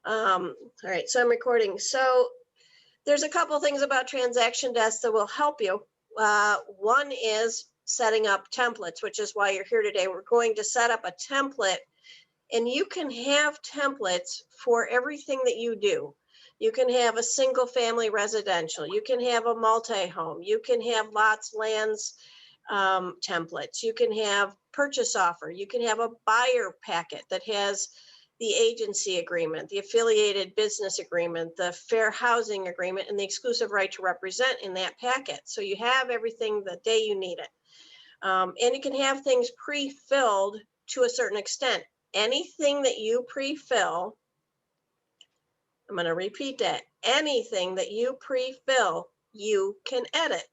All right, so I'm recording. So there's a couple things about transaction desks that will help you. One is setting up templates, which is why you're here today. We're going to set up a template, and you can have templates for everything that you do. You can have a single family residential. You can have a multi-home. You can have lots, lands, templates. You can have purchase offer. You can have a buyer packet that has the agency agreement, the affiliated business agreement, the fair housing agreement, and the exclusive right to represent in that packet. So you have everything the day you need it. And you can have things pre-filled to a certain extent. Anything that you pre-fill, I'm going to repeat that, anything that you pre-fill, you can edit.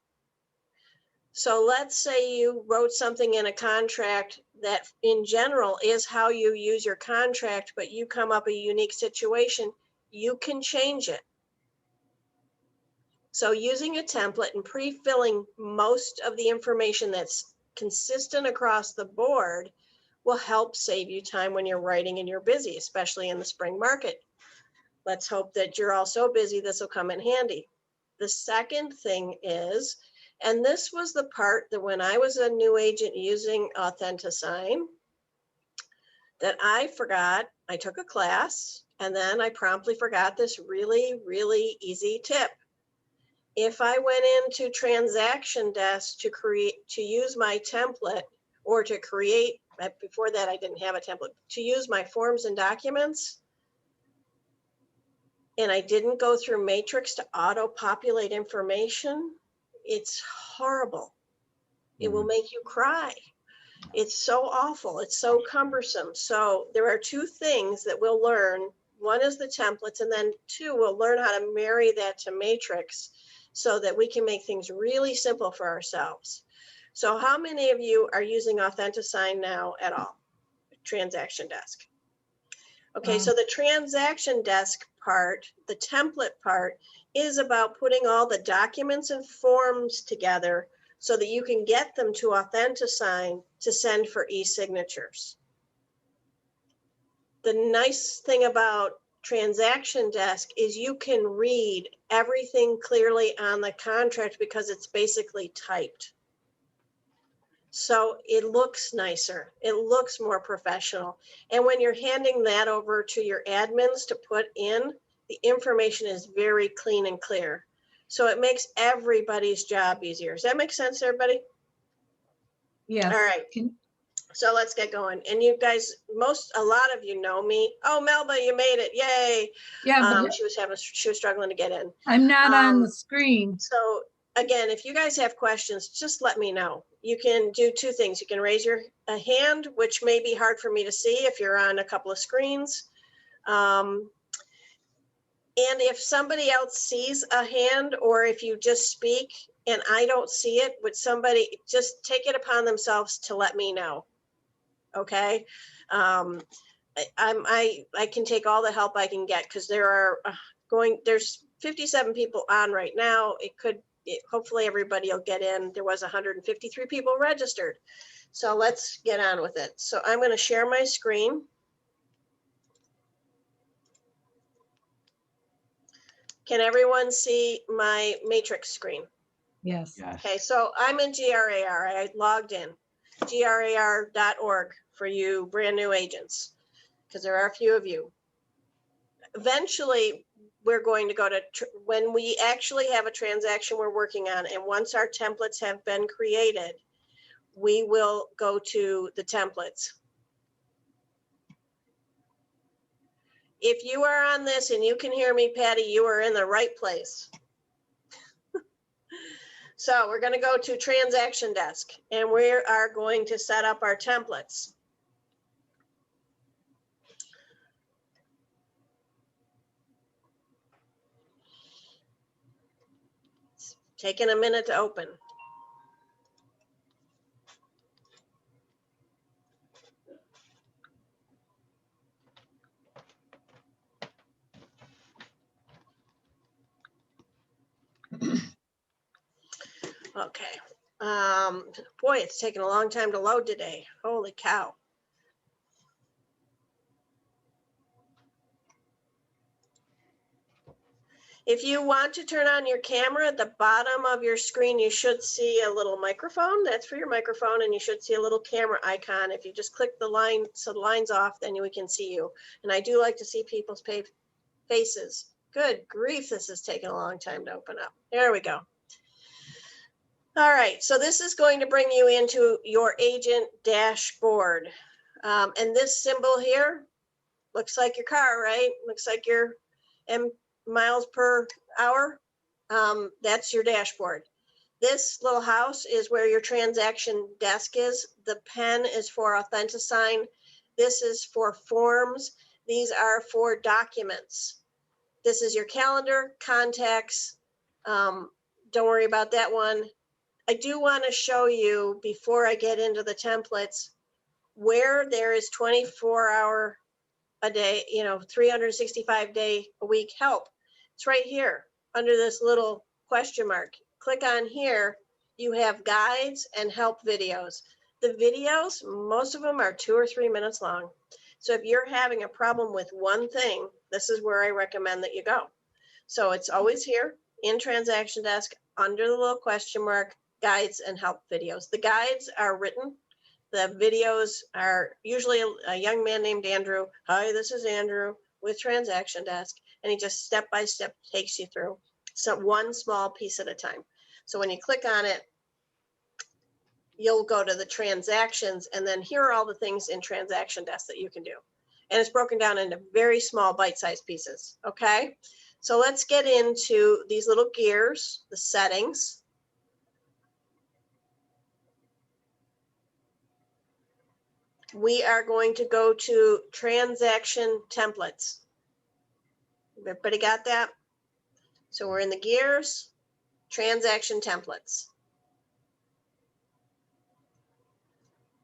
So let's say you wrote something in a contract that in general is how you use your contract, but you come up a unique situation, you can change it. So using a template and pre-filling most of the information that's consistent across the board will help save you time when you're writing and you're busy, especially in the spring market. Let's hope that you're all so busy this will come in handy. The second thing is, and this was the part that when I was a new agent using Authentisign, that I forgot. I took a class and then I promptly forgot this really, really easy tip. If I went into Transaction Desk to use my template or to create, before that I didn't have a template, to use my forms and documents, and I didn't go through Matrix to auto-populate information, it's horrible. It will make you cry. It's so awful. It's so cumbersome. So there are two things that we'll learn. One is the templates, and then two, we'll learn how to marry that to Matrix so that we can make things really simple for ourselves. So how many of you are using Authentisign now at all? Transaction Desk. Okay, so the Transaction Desk part, the template part, is about putting all the documents and forms together so that you can get them to Authentisign to send for e-signatures. The nice thing about Transaction Desk is you can read everything clearly on the contract because it's basically typed. So it looks nicer, it looks more professional. And when you're handing that over to your admins to put in, the information is very clean and clear. So it makes everybody's job easier. Does that make sense, everybody? Yes. All right. So let's get going. And you guys, a lot of you know me. Oh, Melba, you made it. Yay. Yeah. She was struggling to get in. I'm not on the screen. So again, if you guys have questions, just let me know. You can do two things. You can raise your hand, which may be hard for me to see if you're on a couple of screens. And if somebody else sees a hand, or if you just speak and I don't see it, would somebody just take it upon themselves to let me know? Okay. I can take all the help I can get because there's 57 people on right now. Hopefully everybody will get in. There was 153 people registered. So let's get on with it. So I'm going to share my screen. Can everyone see my matrix screen? Yes. Okay, so I'm in GRAR. I logged in. GRAR.org for you brand new agents, because there are a few of you. Eventually, we're going to go to, when we actually have a transaction we're working on, and once our templates have been created, we will go to the templates. If you are on this and you can hear me, Patty, you are in the right place. So we're going to go to Transaction Desk, and we are going to set up our templates. It's taking a minute to open. Okay. Boy, it's taking a long time to load today. Holy cow. If you want to turn on your camera, at the bottom of your screen, you should see a little microphone. That's for your microphone, and you should see a little camera icon. If you just click the line, so the line's off, then we can see you. And I do like to see people's faces. Good grief, this is taking a long time to open up. There we go. All right, so this is going to bring you into your agent dashboard. And this symbol here looks like your car, right? Looks like your miles per hour. That's your dashboard. This little house is where your transaction desk is. The pen is for AuthentiSign. This is for forms. These are for documents. This is your calendar, contacts. Don't worry about that one. I do want to show you, before I get into the templates, where there is 24-hour a day, 365 day a week help. It's right here under this little question mark. Click on here. You have guides and help videos. The videos, most of them are 2 or 3 minutes long. So if you're having a problem with one thing, this is where I recommend that you go. So it's always here in Transaction Desk under the little question mark, guides and help videos. The guides are written. The videos are usually a young man named Andrew. Hi, this is Andrew with Transaction Desk. And he just step by step takes you through. So one small piece at a time. So when you click on it, you'll go to the transactions, and then here are all the things in Transaction Desk that you can do. And it's broken down into very small bite-sized pieces, okay? So let's get into these little gears, the settings. We are going to go to transaction templates. Everybody got that? So we're in the gears, transaction templates.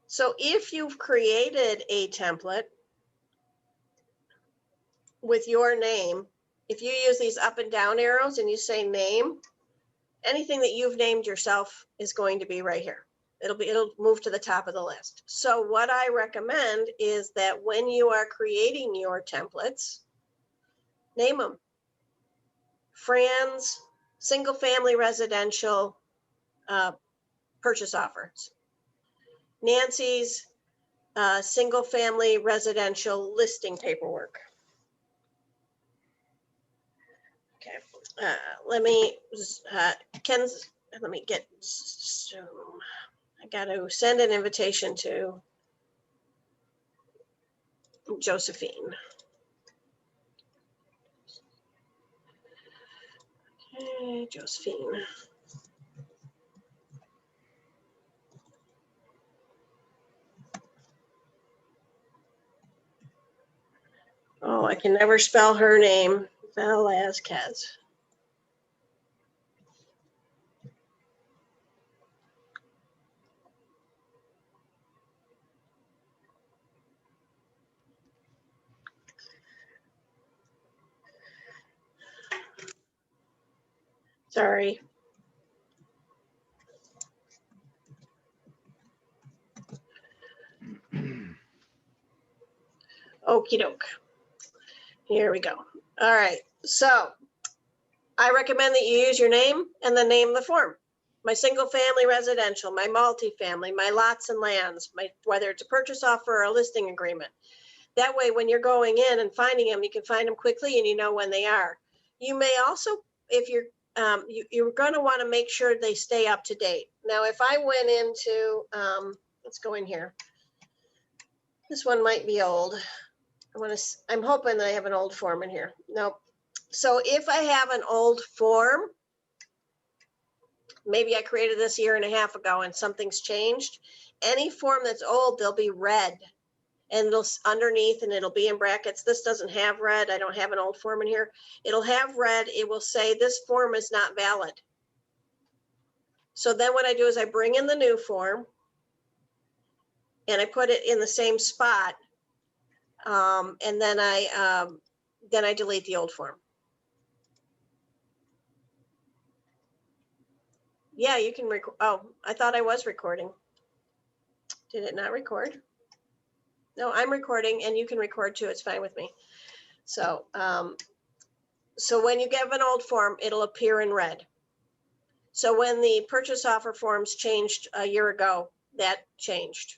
So if you've created a template with your name, if you use these up and down arrows and you say name, anything that you've named yourself is going to be right here. It'll move to the top of the list. So what I recommend is that when you are creating your templates, name them. Fran's single family residential purchase offers. Nancy's single family residential listing paperwork. Okay, let me get Zoom. I got to send an invitation to Josephine. Okay, Josephine. Oh, I can never spell her name. Velasquez. Sorry. Okie doke. Here we go. All right. So I recommend that you use your name and then name the form. My single family residential, my multifamily, my lots and lands, whether it's a purchase offer or a listing agreement. That way, when you're going in and finding them, you can find them quickly and you know when they are. You may also, if you're going to want to make sure they stay up to date. Now, if I went into, let's go in here. This one might be old. I'm hoping that I have an old form in here. Nope. So if I have an old form, maybe I created this 1.5 years ago and something's changed. Any form that's old, they'll be red. And it'll underneath, and it'll be in brackets. This doesn't have red. I don't have an old form in here. It'll have red. It will say this form is not valid. So then what I do is I bring in the new form and I put it in the same spot. And then I delete the old form. Yeah, you can record. Oh, I thought I was recording. Did it not record? No, I'm recording and you can record too. It's fine with me. So So when you give an old form, it'll appear in red. So when the purchase offer forms changed a year ago, that changed.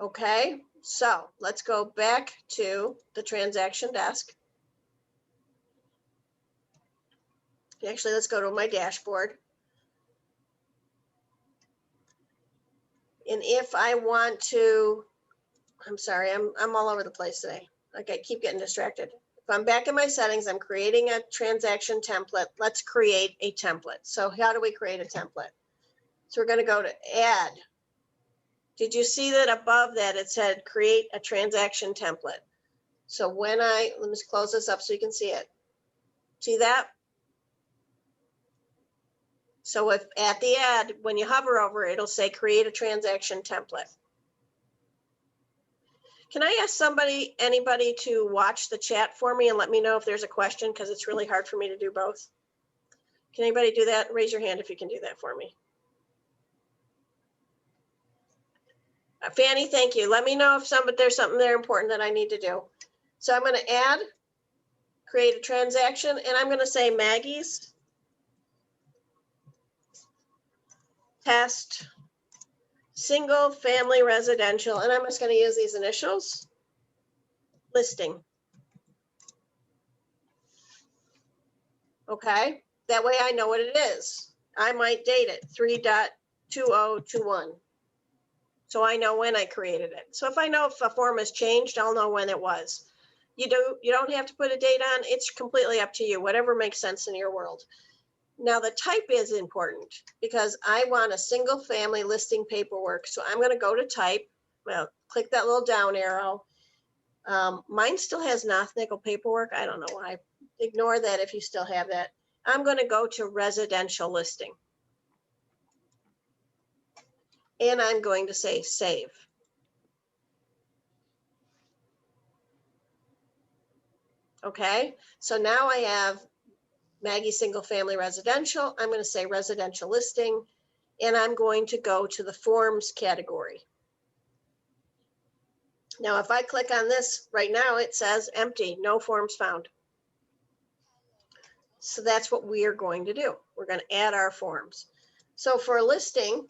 Okay, so let's go back to the transaction desk. Actually, let's go to my dashboard. And if I want to, I'm sorry, I'm all over the place today. Like, I keep getting distracted. If I'm back in my settings, I'm creating a transaction template. Let's create a template. So how do we create a template? So we're going to go to add. Did you see that above that it said create a transaction template? So when let me just close this up so you can see it. See that? So if at the add, when you hover over it, it'll say create a transaction template. Can I ask anybody to watch the chat for me and let me know if there's a question, because it's really hard for me to do both. Can anybody do that? Raise your hand if you can do that for me. Fanny, thank you. Let me know if there's something there important that I need to do. So I'm going to add, create a transaction, and I'm going to say Maggie's test single family residential, and I'm just going to use these initials, listing. Okay, that way I know what it is. I might date it 3.2021. So I know when I created it. So if I know if a form has changed, I'll know when it was. You don't have to put a date on. It's completely up to you, whatever makes sense in your world. Now the type is important because I want a single family listing paperwork. So I'm going to go to type. Well, click that little down arrow. Mine still has Nickel paperwork. I don't know why. Ignore that if you still have that. I'm going to go to residential listing. And I'm going to say save. Okay, so now I have Maggie single family residential. I'm going to say residential listing, and I'm going to go to the forms category. Now, if I click on this right now, it says empty, no forms found. So that's what we are going to do. We're going to add our forms. So for a listing,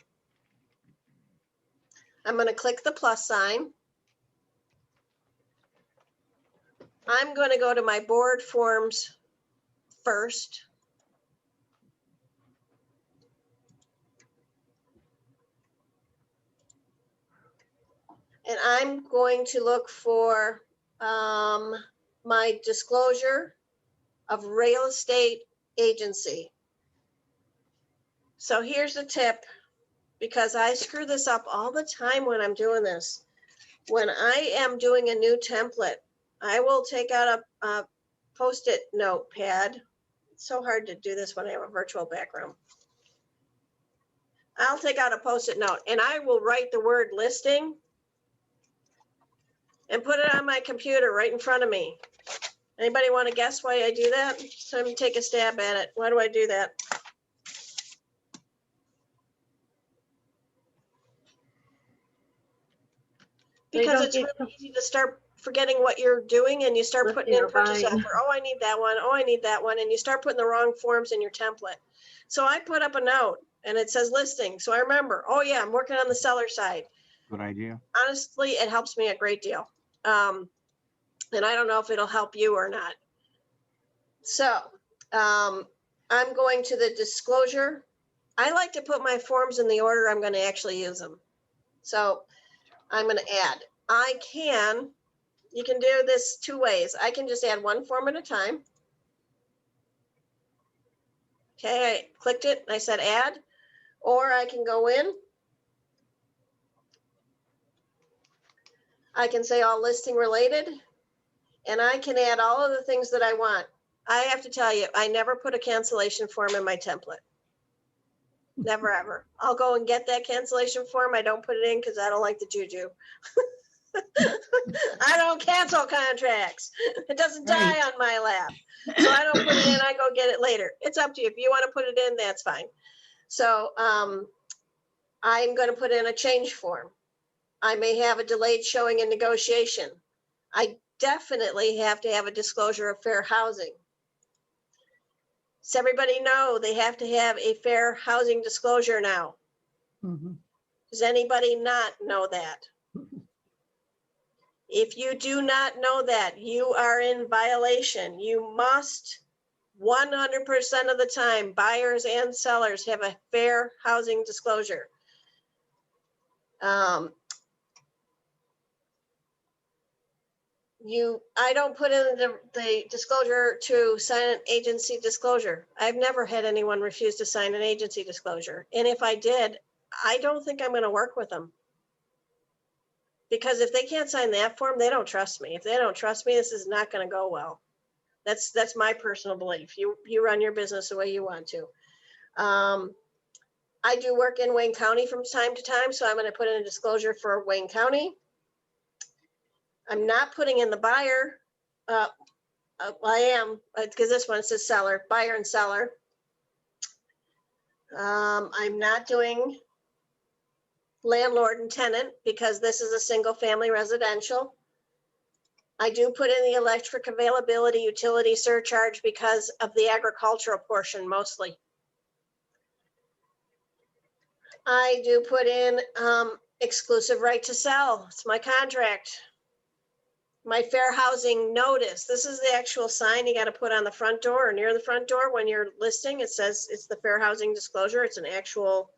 I'm going to click the plus sign. I'm going to go to my board forms first. And I'm going to look for my disclosure of real estate agency. So here's a tip, because I screw this up all the time when I'm doing this. When I am doing a new template, I will take out a Post-it notepad. It's so hard to do this when I have a virtual background. I'll take out a Post-it note and I will write the word listing and put it on my computer right in front of me. Anybody want to guess why I do that? So I'm going to take a stab at it. Why do I do that? Because it's really easy to start forgetting what you're doing, and you start putting in purchase offer. Oh, I need that one. Oh, I need that one. And you start putting the wrong forms in your template. So I put up a note and it says listing. So I remember, oh yeah, I'm working on the seller side. Good idea. Honestly, it helps me a great deal. And I don't know if it'll help you or not. So I'm going to the disclosure. I like to put my forms in the order I'm going to actually use them. So I'm going to add. You can do this two ways. I can just add one form at a time. Okay, I clicked it and I said add, or I can go in. I can say all listing related, and I can add all of the things that I want. I have to tell you, I never put a cancellation form in my template. Never, ever. I'll go and get that cancellation form. I don't put it in because I don't like the juju. I don't cancel contracts. It doesn't die on my lap. So I don't put it in. I go get it later. It's up to you. If you want to put it in, that's fine. So I'm going to put in a change form. I may have a delayed showing in negotiation. I definitely have to have a disclosure of fair housing. Does everybody know they have to have a fair housing disclosure now? Mhm. Does anybody not know that? If you do not know that, you are in violation. You must 100% of the time, buyers and sellers have a fair housing disclosure. I don't put in the disclosure to sign an agency disclosure. I've never had anyone refuse to sign an agency disclosure. And if I did, I don't think I'm going to work with them. Because if they can't sign that form, they don't trust me. If they don't trust me, this is not going to go well. That's my personal belief. You run your business the way you want to. I do work in Wayne County from time to time, so I'm going to put in a disclosure for Wayne County. I'm not putting in the buyer. I am, because this one says seller, buyer and seller. I'm not doing landlord and tenant because this is a single family residential. I do put in the electric availability utility surcharge because of the agricultural portion mostly. I do put in exclusive right to sell. It's my contract. My fair housing notice. This is the actual sign you got to put on the front door or near the front door when you're listing. It says it's the fair housing disclosure. It's an actual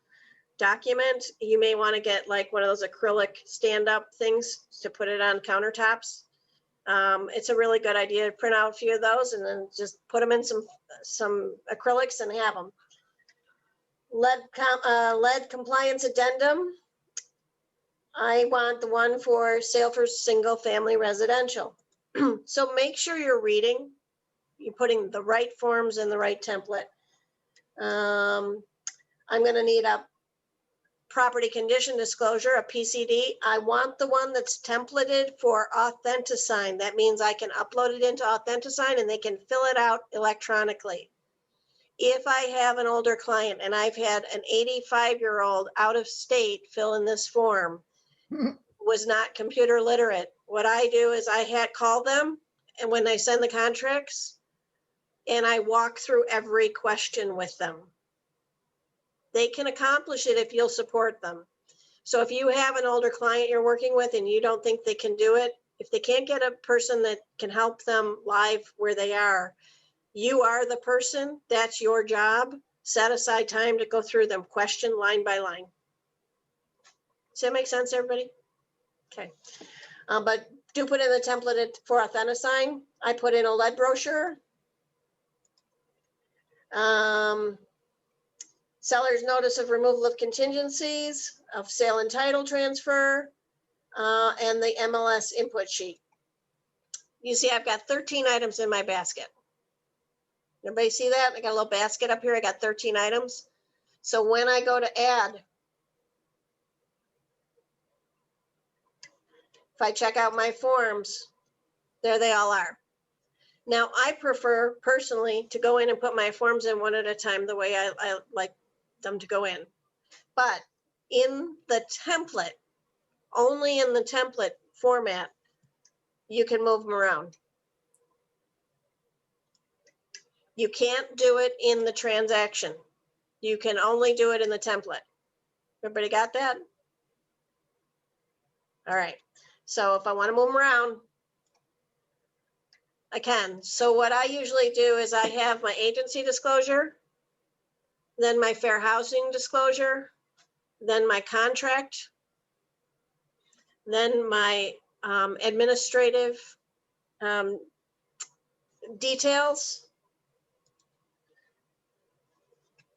document. You may want to get like one of those acrylic stand-up things to put it on countertops. It's a really good idea to print out a few of those and then just put them in some acrylics and have them. Lead compliance addendum. I want the one for sale for single family residential. So make sure you're reading, you're putting the right forms in the right template. I'm going to need a property condition disclosure, a PCD. I want the one that's templated for Authentisign. That means I can upload it into Authentisign and they can fill it out electronically. If I have an older client and I've had an 85-year-old out of state fill in this form, was not computer literate, what I do is I had called them, and when they send the contracts, and I walk through every question with them. They can accomplish it if you'll support them. So if you have an older client you're working with and you don't think they can do it, if they can't get a person that can help them live where they are, you are the person, that's your job. Set aside time to go through them question line by line. Does that make sense, everybody? Okay. But do put in the template for Authentisign. I put in a lead brochure. Seller's notice of removal of contingencies, of sale and title transfer, and the MLS input sheet. You see, I've got 13 items in my basket. Everybody see that? I got a little basket up here. I got 13 items. So when I go to add, if I check out my forms, there they all are. Now, I prefer personally to go in and put my forms in one at a time the way I like them to go in. But in the template, only in the template format, you can move them around. You can't do it in the transaction. You can only do it in the template. Everybody got that? All right. So if I want to move them around, I can. So what I usually do is I have my agency disclosure, then my fair housing disclosure, then my contract, then my administrative details.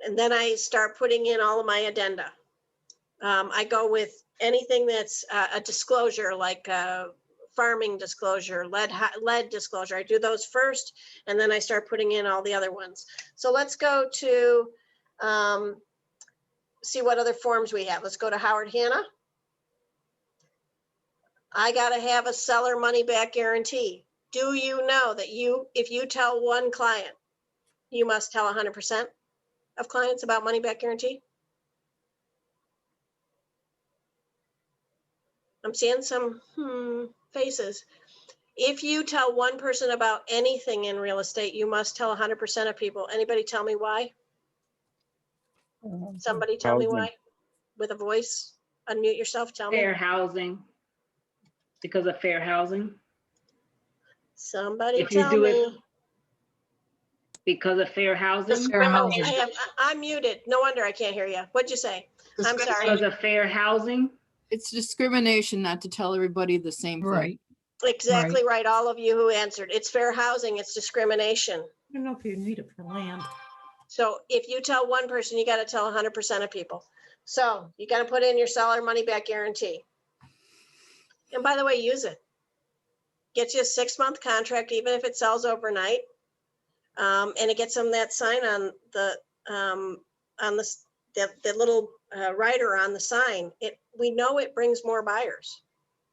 And then I start putting in all of my addenda. I go with anything that's a disclosure, like farming disclosure, lead disclosure. I do those first, and then I start putting in all the other ones. So let's go to see what other forms we have. Let's go to Howard Hanna. I got to have a seller money back guarantee. Do you know that if you tell one client, you must tell 100% of clients about money back guarantee? I'm seeing some faces. If you tell one person about anything in real estate, you must tell 100% of people. Anybody tell me why? Somebody tell me why? With a voice, unmute yourself, tell me. Fair housing, because of fair housing, Somebody if you tell do it- me. because of fair housing, Discrimination. I'm muted. No wonder I can't hear you. What'd you say? I'm sorry. because of fair housing. It's discrimination not to tell everybody the same thing. Right. Exactly right. All of you who answered. It's fair housing. It's discrimination. I don't know if you need it for land. So if you tell one person, you got to tell 100% of people. So you got to put in your seller money back guarantee. And by the way, use it. Get you a 6-month contract, even if it sells overnight. And it gets them that sign on the little rider on the sign. We know it brings more buyers.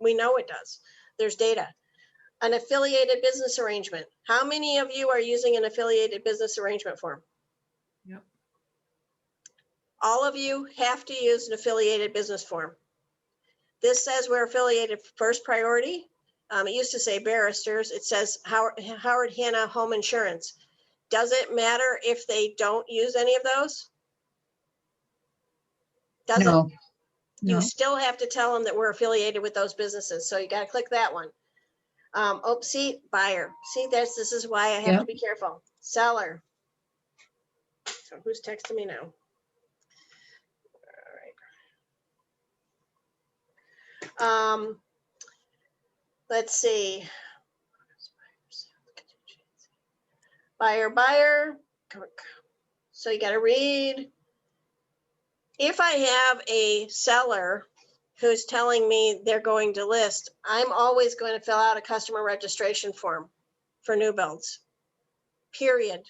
We know it does. There's data. An affiliated business arrangement. How many of you are using an affiliated business arrangement form? Yep. All of you have to use an affiliated business form. This says we're affiliated first priority. It used to say barristers. It says Howard Hanna Home Insurance. Does it matter if they don't use any of those? Does it? No. You No. still have to tell them that we're affiliated with those businesses. So you got to click that one. See, buyer. See, this is why I have to be careful. Seller. So who's texting me now? All right. Let's see. Buyer. So you got to read. If I have a seller who's telling me they're going to list, I'm always going to fill out a customer registration form for new builds, period.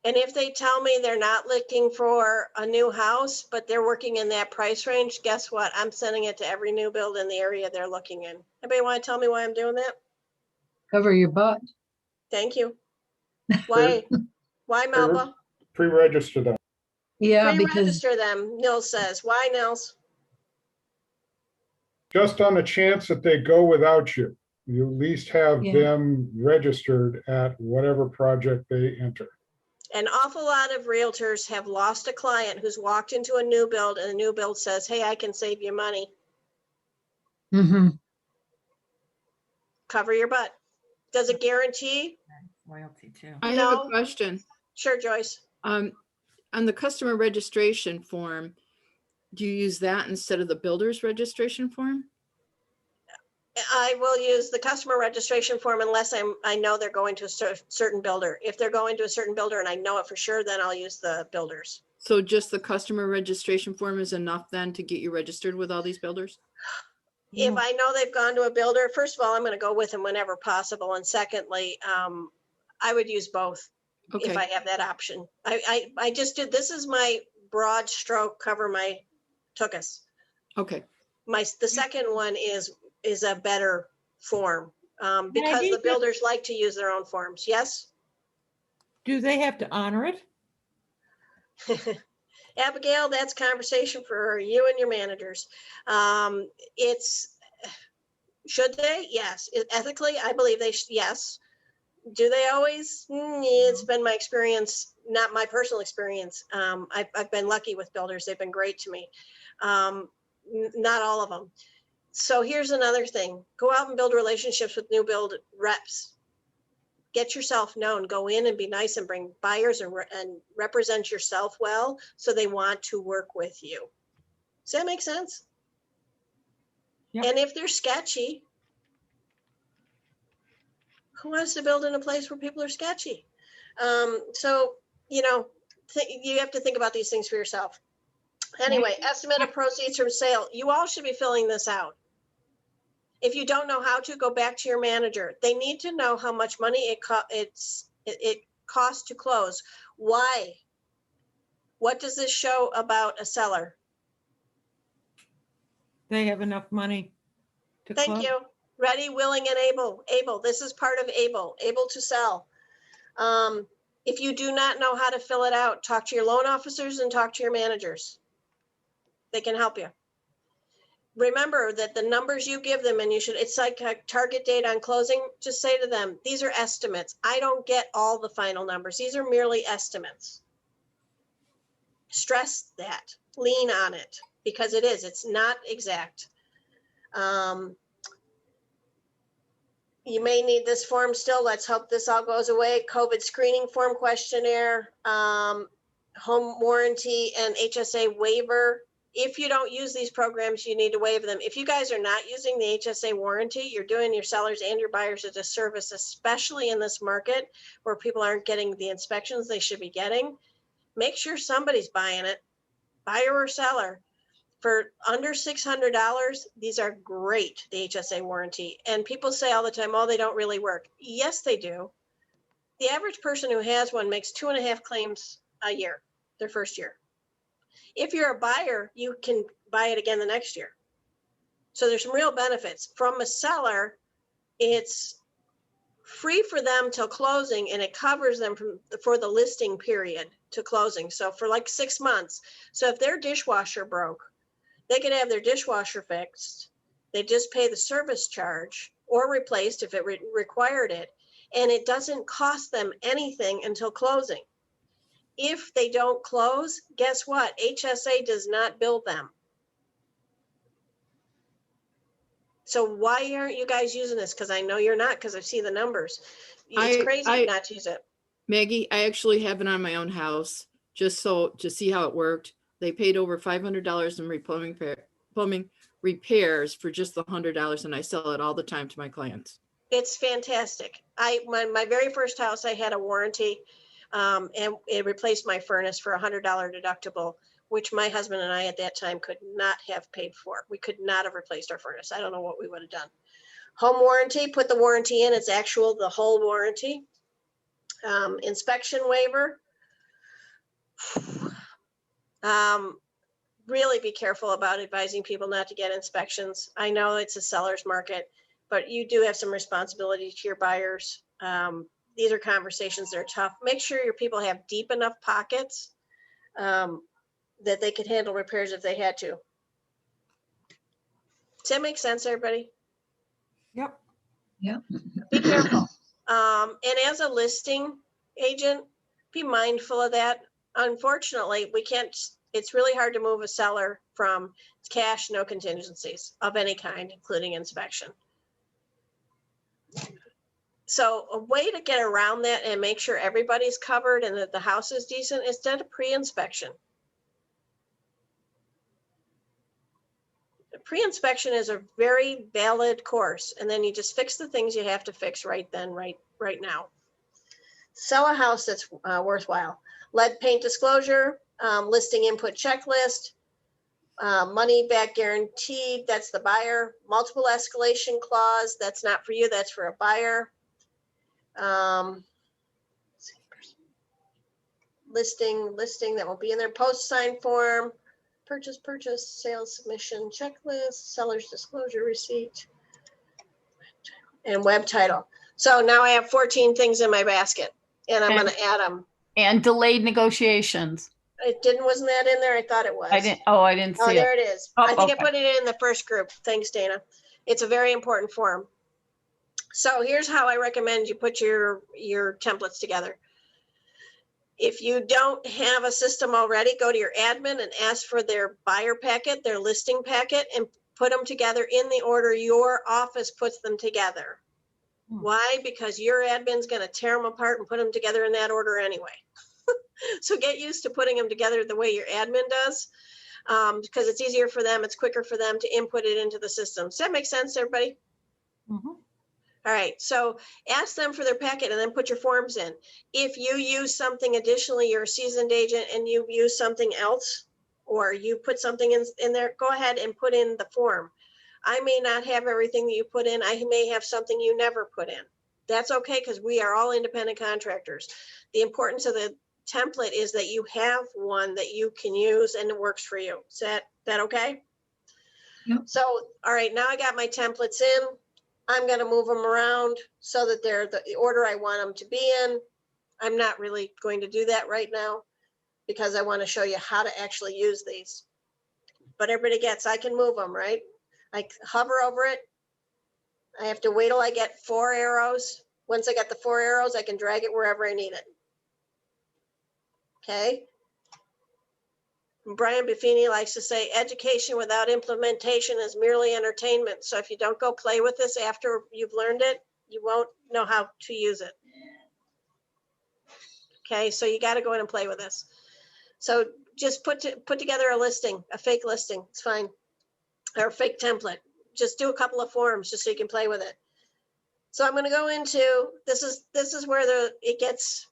And if they tell me they're not looking for a new house, but they're working in that price range, guess what? I'm sending it to every new build in the area they're looking in. Anybody want to tell me why I'm doing that? Cover your butt. Thank you. Why, Melba? Pre-register them. Yeah, because Pre-register them, Nils says. Why, Nils? Just on the chance that they go without you, you at least have Yeah. them registered at whatever project they enter. An awful lot of realtors have lost a client who's walked into a new build and the new build says, hey, I can save you money. mhm. Cover your butt. Does it guarantee? Loyalty too. I have a No. question. Sure, Joyce. On the customer registration form, do you use that instead of the builder's registration form? I will use the customer registration form unless I know they're going to a certain builder. If they're going to a certain builder and I know it for sure, then I'll use the builders. So just the customer registration form is enough then to get you registered with all these builders? If I know they've gone to a builder, first of all, I'm going to go with them whenever possible. And secondly, I would use both if Okay, I have that option. I just did, this is my broad stroke cover my tuchus. okay. The second one is a better form because need the to- builders like to use their own forms. Yes? Do they have to honor it? Abigail, that's conversation for you and your managers. Should they? Yes. Ethically, I believe they should. Yes. Do they always? It's been my experience, not my personal experience. I've been lucky with builders. They've been great to me. Not all of them. So here's another thing. Go out and build relationships with new build reps. Get yourself known. Go in and be nice and bring buyers and represent yourself well so they want to work with you. Does that make sense? Yep. And if they're sketchy, who wants to build in a place where people are sketchy? So, you have to think about these things for yourself. Anyway, estimate of proceeds from sale. You all should be filling this out. If you don't know how to, go back to your manager. They need to know how much money it costs to close. Why? What does this show about a seller? They have enough money to Thank close? you. Ready, willing, and able. Able. This is part of able. Able to sell. If you do not know how to fill it out, talk to your loan officers and talk to your managers. They can help you. remember that the numbers you give them, and you should, it's like a target date on closing, just say to them, these are estimates. I don't get all the final numbers. These are merely estimates. Stress that, lean on it, because it's not exact. You may need this form still. Let's hope this all goes away. COVID screening form questionnaire, home warranty and HSA waiver. If you don't use these programs, you need to waive them. If you guys are not using the HSA warranty, you're doing your sellers and your buyers a disservice, especially in this market where people aren't getting the inspections they should be getting. Make sure somebody's buying it, buyer or seller. For under $600, these are great, the HSA warranty. And people say all the time, oh, they don't really work. Yes, they do. The average person who has one makes 2.5 claims a year, their first year. If you're a buyer, you can buy it again the next year. So there's some real benefits. From a seller, it's free for them till closing, and it covers them for the listing period to closing. So for like 6 months. So if their dishwasher broke, they could have their dishwasher fixed. They just pay the service charge or replaced if it required it. And it doesn't cost them anything until closing. If they don't close, guess what? HSA does not bill them. So why aren't you guys using this? Because I know you're not, because I see the numbers. It's crazy not to use it. Maggie, I actually have it on my own house, just so to see how it worked. They paid over $500 in plumbing repairs for just the $100, and I sell it all the time to my clients. It's fantastic. My very first house, I had a warranty, and it replaced my furnace for $100 deductible, which my husband and I at that time could not have paid for. We could not have replaced our furnace. I don't know what we would have done. Home warranty, put the warranty in. It's the whole warranty. Inspection waiver. Really be careful about advising people not to get inspections. I know it's a seller's market, but you do have some responsibility to your buyers. These are conversations that are tough. Make sure your people have deep enough pockets that they could handle repairs if they had to. Does that make sense, everybody? Yep. Be careful. And as a listing agent, be mindful of that. Unfortunately, we can't, it's really hard to move a seller from cash, no contingencies of any kind, including inspection. So a way to get around that and make sure everybody's covered and that the house is decent is done a pre-inspection. Pre-inspection is a very valid course, and then you just fix the things you have to fix right then, right now. Sell a house that's worthwhile. Lead paint disclosure, listing input checklist, money back guaranteed, that's the buyer. Multiple escalation clause, that's not for you, that's for a buyer. Listing that will be in their post sign form. Purchase, sales submission checklist, seller's disclosure receipt, and web title. So now I have 14 things in my basket, and I'm going to add them. And delayed negotiations. Wasn't that in there? I thought it was. I didn't see Oh, it. there it is. Oh, I think okay. I put it in the first group. Thanks, Dana. It's a very important form. So here's how I recommend you put your templates together. If you don't have a system already, go to your admin and ask for their buyer packet, their listing packet, and put them together in the order your office puts them together. Why? Because your admin's going to tear them apart and put them together in that order anyway. So get used to putting them together the way your admin does, because it's easier for them. It's quicker for them to input it into the system. Does that make sense, everybody? Mm-hmm. All right, so ask them for their packet and then put your forms in. If you use something additionally, you're a seasoned agent and you use something else, or you put something in there, go ahead and put in the form. I may not have everything that you put in. I may have something you never put in. That's okay, because we are all independent contractors. The importance of the template is that you have one that you can use and it works for you. Is that okay? Yep. So, all right, now I got my templates in. I'm going to move them around so that they're the order I want them to be in. I'm not really going to do that right now because I want to show you how to actually use these. But everybody gets, I can move them, right? I hover over it. I have to wait till I get 4 arrows. Once I got the 4 arrows, I can drag it wherever I need it. Okay. Brian Buffini likes to say, education without implementation is merely entertainment. So if you don't go play with this after you've learned it, you won't know how to use it. Okay, so you got to go in and play with this. So just put together a listing, a fake listing. It's fine, or a fake template. Just do a couple of forms just so you can play with it. So I'm going to go into this is where it gets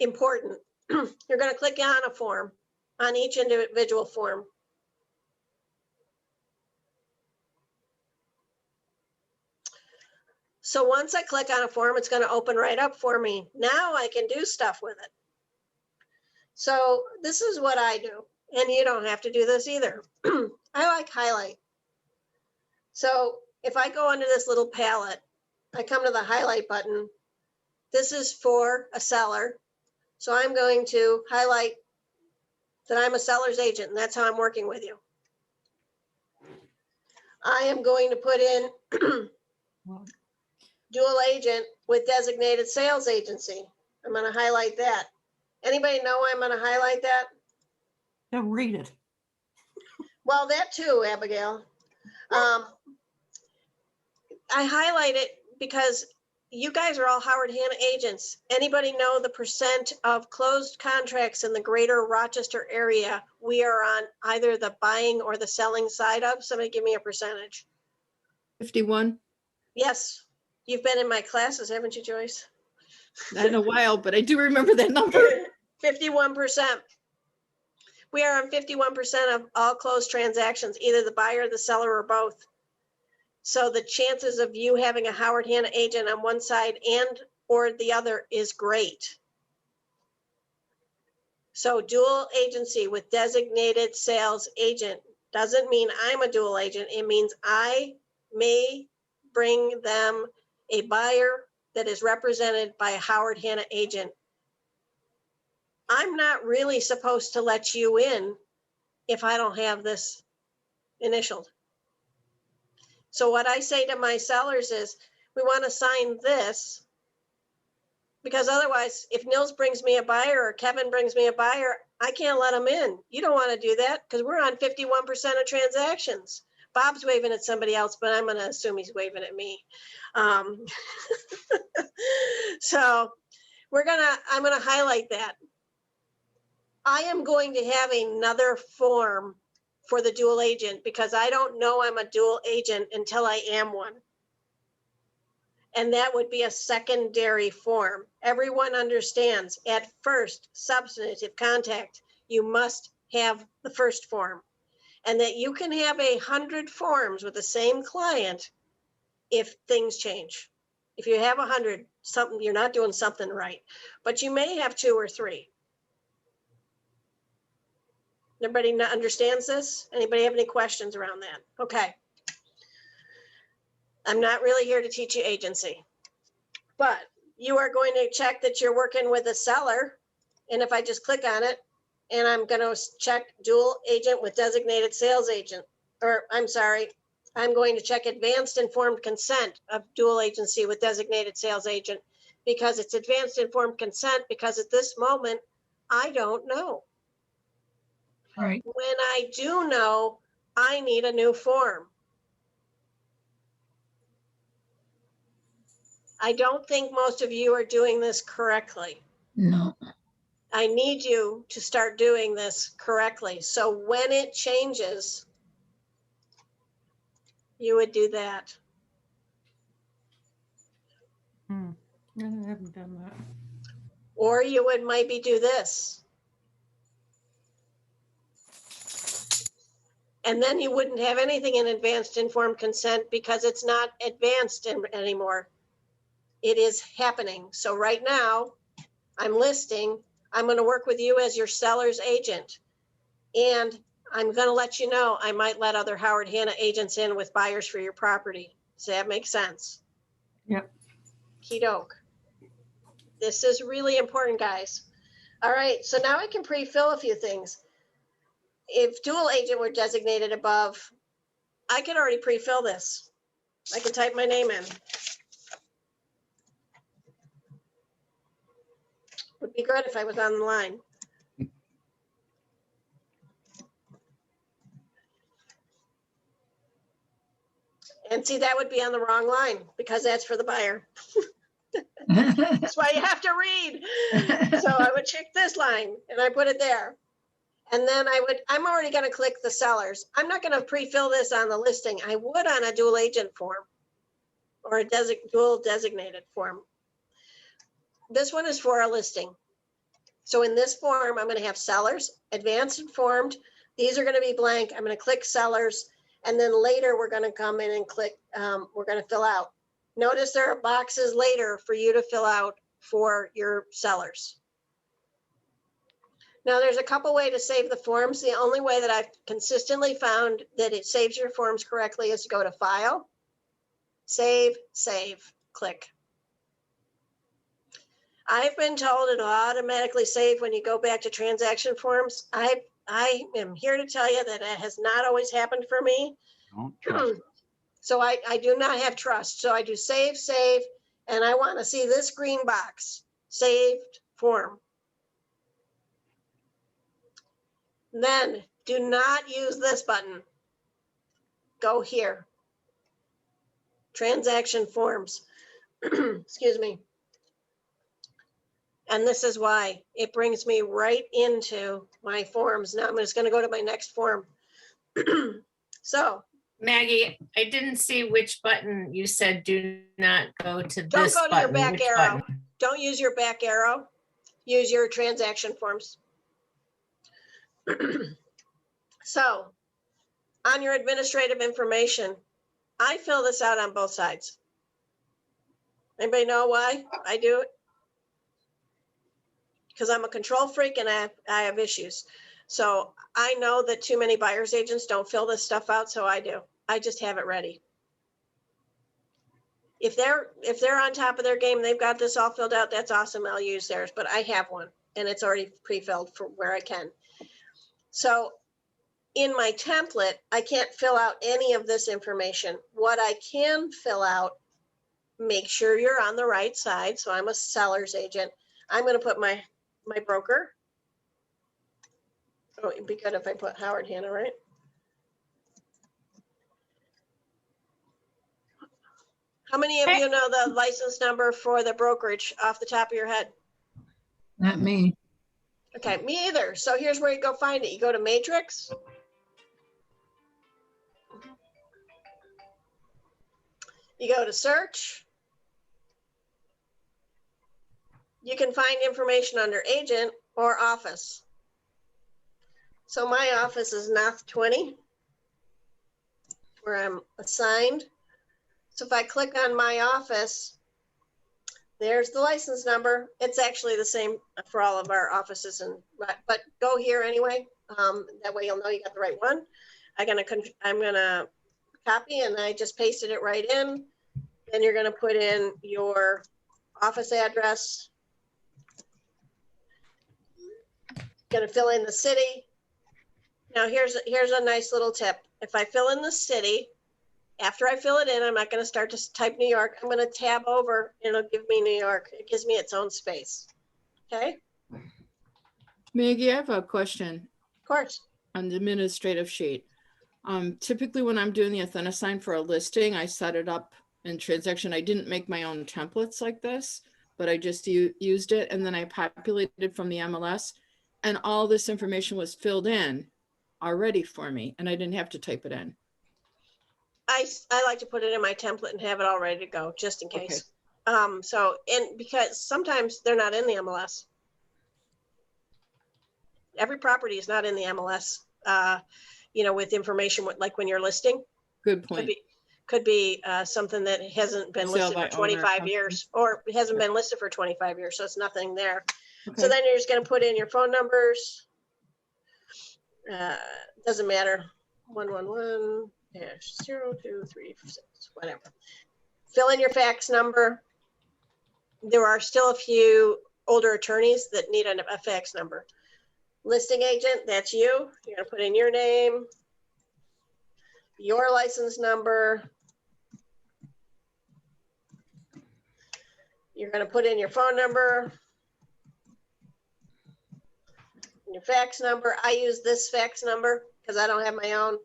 important. You're going to click on a form, on each individual form. So once I click on a form, it's going to open right up for me. Now I can do stuff with it. So this is what I do, and you don't have to do this either. I like highlight. So if I go under this little palette, I come to the highlight button. This is for a seller. So I'm going to highlight that I'm a seller's agent, and that's how I'm working with you. I am going to put in Well, dual agent with designated sales agency. I'm going to highlight that. Anybody know why I'm going to highlight that? Don't read it. Well, that too, Abigail. I highlight it because you guys are all Howard Hanna agents. Anybody know the percent of closed contracts in the greater Rochester area we are on either the buying or the selling side of? Somebody give me a percentage. 51, Yes, you've been in my classes, haven't you, Joyce? not in a while, but I do remember that number. 51%. We are on 51% of all closed transactions, either the buyer, the seller, or both. So the chances of you having a Howard Hanna agent on one side and or the other is great. So dual agency with designated sales agent doesn't mean I'm a dual agent. It means I may bring them a buyer that is represented by a Howard Hanna agent. I'm not really supposed to let you in if I don't have this initialed. So what I say to my sellers is, we want to sign this because otherwise, if Nils brings me a buyer or Kevin brings me a buyer, I can't let them in. You don't want to do that because we're on 51% of transactions. Bob's waving at somebody else, but I'm going to assume he's waving at me. So I'm going to highlight that. I am going to have another form for the dual agent because I don't know I'm a dual agent until I am one. And that would be a secondary form. Everyone understands at first substantive contact, you must have the first form, and that you can have 100 forms with the same client if things change. If you have 100, something, you're not doing something right, but you may have 2 or 3. Everybody understands this? Anybody have any questions around that? Okay. I'm not really here to teach you agency, but you are going to check that you're working with a seller. And if I just click on it and I'm going to check dual agent with designated sales agent, or I'm sorry, I'm going to check advanced informed consent of dual agency with designated sales agent because it's advanced informed consent because at this moment, I don't know. Right. When I do know, I need a new form. I don't think most of you are doing this correctly. No. I need you to start doing this correctly. So when it changes, you would do that. I haven't done that. Or you would maybe do this. And then you wouldn't have anything in advanced informed consent because it's not advanced anymore. It is happening. So right now, I'm listing, I'm going to work with you as your seller's agent. And I'm going to let you know, I might let other Howard Hanna agents in with buyers for your property. Does that make sense? Yep. Okey-doke. This is really important, guys. All right, so now I can pre-fill a few things. If dual agent were designated above, I can already pre-fill this. I can type my name in. Would be good if I was on the line. And see, that would be on the wrong line because that's for the buyer. That's why you have to read. So I would check this line and I put it there. And then I'm already going to click the sellers. I'm not going to pre-fill this on the listing. I would on a dual agent form or a dual designated form. This one is for a listing. So in this form, I'm going to have sellers, advanced informed. These are going to be blank. I'm going to click sellers. And then later we're going to come in and click, we're going to fill out. Notice there are boxes later for you to fill out for your sellers. Now there's a couple ways to save the forms. The only way that I've consistently found that it saves your forms correctly is to go to File, Save, click. I've been told it'll automatically save when you go back to transaction forms. I am here to tell you that it has not always happened for me. Don't trust us. So I do not have trust. So I do save, and I want to see this green box, saved form. Then do not use this button. Go here. Transaction forms. Excuse me. And this is why it brings me right into my forms. Now I'm just going to go to my next form. So Maggie, I didn't see which button you said do not go to don't this go to your button. back Which arrow. button? Don't use your back arrow. Use your transaction forms. So on your administrative information, I fill this out on both sides. Anybody know why I do it? Because I'm a control freak and I have issues. So I know that too many buyer's agents don't fill this stuff out, so I do. I just have it ready. If they're on top of their game, they've got this all filled out, that's awesome, I'll use theirs, but I have one and it's already pre-filled for where I can. So in my template, I can't fill out any of this information. What I can fill out, make sure you're on the right side. So I'm a seller's agent. I'm going to put my broker. Oh, it'd be good if I put Howard Hanna, right? How many of you know the license number for the brokerage off the top of your head? Not me. Okay, me either. So here's where you go find it. You go to Matrix. You go to search. You can find information under agent or office. So my office is North 20, where I'm assigned. So if I click on my office, there's the license number. It's actually the same for all of our offices, but go here anyway. That way you'll know you got the right one. I'm gonna copy and I just pasted it right in. Then you're gonna put in your office address. Gonna fill in the city. Now here's a nice little tip. If I fill in the city, after I fill it in, I'm not going to start to type New York. I'm going to tab over and it'll give me New York. It gives me its own space. Okay, Maggie, I have a question of course. on the administrative sheet. Typically when I'm doing the Athenasine for a listing, I set it up in transaction. I didn't make my own templates like this, but I just used it and then I populated from the MLS and all this information was filled in already for me and I didn't have to type it in. I like to put it in my template and have it all ready to go just in case. Okay. Because sometimes they're not in the MLS. Every property is not in the MLS, with information like when you're listing. Good point. Could be something that hasn't been listed for 25 years or hasn't been listed for 25 years. So it's nothing there. Okay. So then you're just going to put in your phone numbers. Doesn't matter. 111. 0236, whatever. Fill in your fax number. There are still a few older attorneys that need a fax number. Listing agent, that's you. You're gonna put in your name. your license number. You're going to put in your phone number, your fax number. I use this fax number because I don't have my own.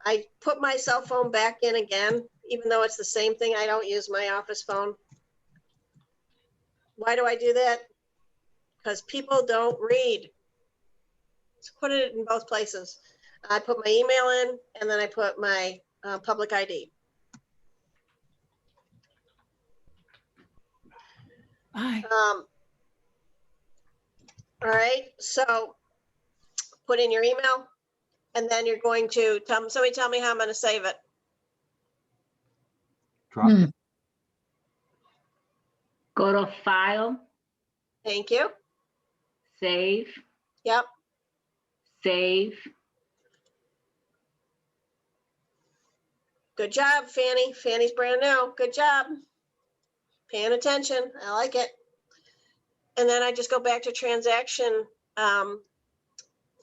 I put my cell phone back in again, even though it's the same thing. I don't use my office phone. Why do I do that? Because people don't read. So put it in both places. I put my email in, and then I put my public ID. Aye. All right, so put in your email, and then you're going to somebody tell me how I'm going to save it. Hmm. Go to File, Thank you. Save, Yep. Save. Good job, Fanny. Fanny's brand new. Good job. Paying attention. I like it. And then I just go back to transaction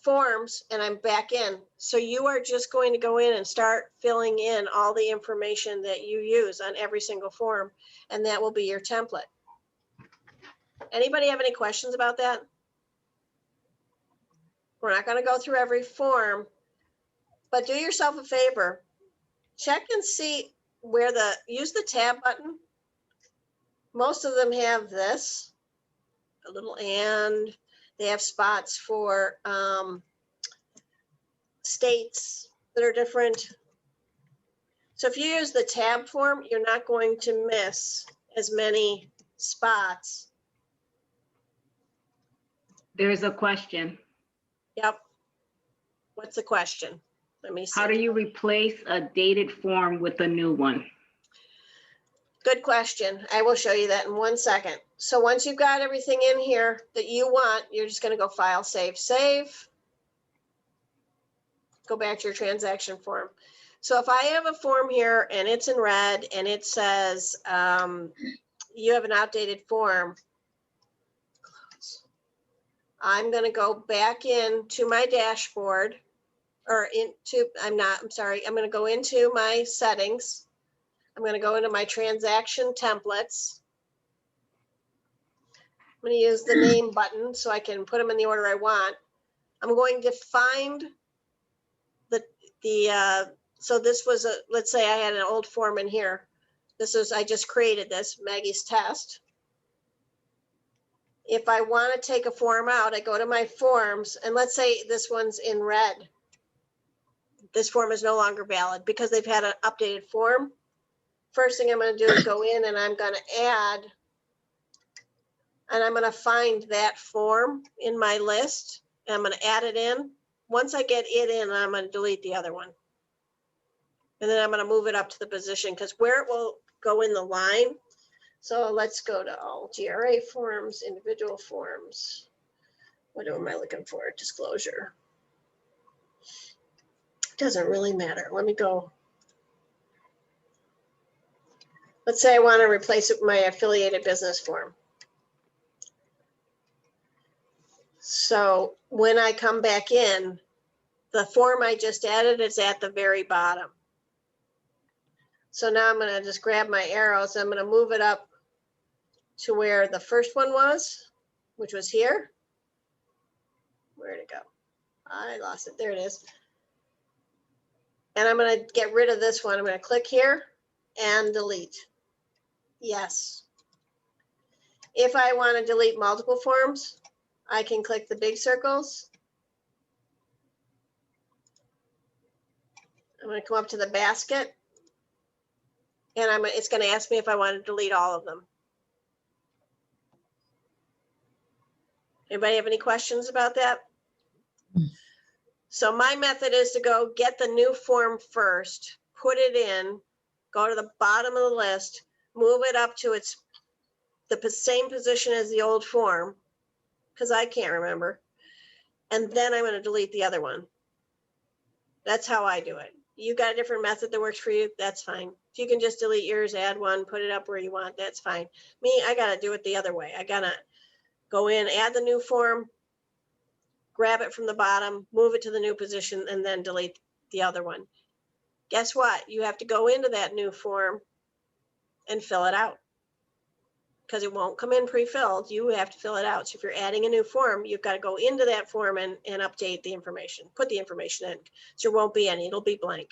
forms, and I'm back in. So you are just going to go in and start filling in all the information that you use on every single form, and that will be your template. Anybody have any questions about that? We're not going to go through every form, but do yourself a favor. Check and see where use the tab button. Most of them have this, a little and. They have spots for states that are different. So if you use the tab form, you're not going to miss as many spots. There's a question. Yep. What's the question? Let me see. How do you replace a dated form with a new one? Good question. I will show you that in 1 second. So once you've got everything in here that you want, you're just going to go File, Save, Save. Go back to your transaction form. So if I have a form here and it's in red and it says you have an outdated form, I'm going to go back into my dashboard I'm going to go into my settings. I'm going to go into my transaction templates. I'm going to use the name button so I can put them in the order I want. I'm going to find so this was let's say I had an old form in here. I just created this, Maggie's test. If I want to take a form out, I go to my forms, and let's say this one's in red. This form is no longer valid because they've had an updated form. First thing I'm going to do is go in and I'm going to add, and I'm going to find that form in my list, and I'm going to add it in. Once I get it in, I'm going to delete the other one. And then I'm going to move it up to the position because where it will go in the line. So let's go to all GRA forms, individual forms. What am I looking for? Disclosure. Doesn't really matter. Let me go. Let's say I want to replace it with my affiliated business form. So when I come back in, the form I just added is at the very bottom. So now I'm going to just grab my arrows. I'm going to move it up to where the first one was, which was here. Where'd it go? I lost it. There it is. And I'm going to get rid of this one. I'm going to click here and delete. Yes. If I want to delete multiple forms, I can click the big circles. I'm going to come up to the basket, and it's going to ask me if I want to delete all of them. Anybody have any questions about that? So my method is to go get the new form first, put it in, go to the bottom of the list, move it up to the same position as the old form, because I can't remember. And then I'm going to delete the other one. That's how I do it. You got a different method that works for you, that's fine. If you can just delete yours, add one, put it up where you want, that's fine. Me, I got to do it the other way. I got to go in, add the new form, grab it from the bottom, move it to the new position, and then delete the other one. guess what? You have to go into that new form and fill it out. Because it won't come in pre-filled, you have to fill it out. So if you're adding a new form, you've got to go into that form and update the information, put the information in. So there won't be any, it'll be blank.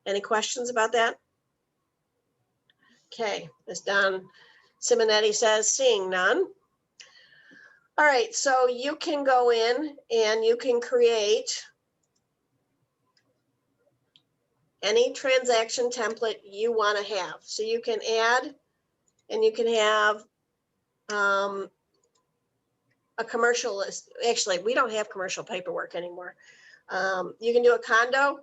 Any questions about that? Okay, Ms. Don Simonetti says, seeing none. All right, so you can go in and you can create any transaction template you want to have. So you can add and you can have a commercial list. Actually, we don't have commercial paperwork anymore. You can do a condo,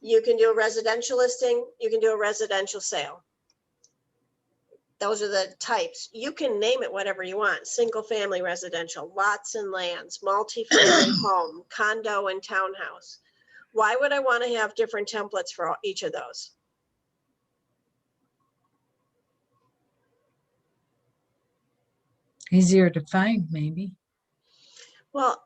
you can do a residential listing, you can do a residential sale. Those are the types. You can name it whatever you want. Single family residential, lots and lands, multi-family home, condo and townhouse. Why would I want to have different templates for each of those? Easier to find, maybe. Well,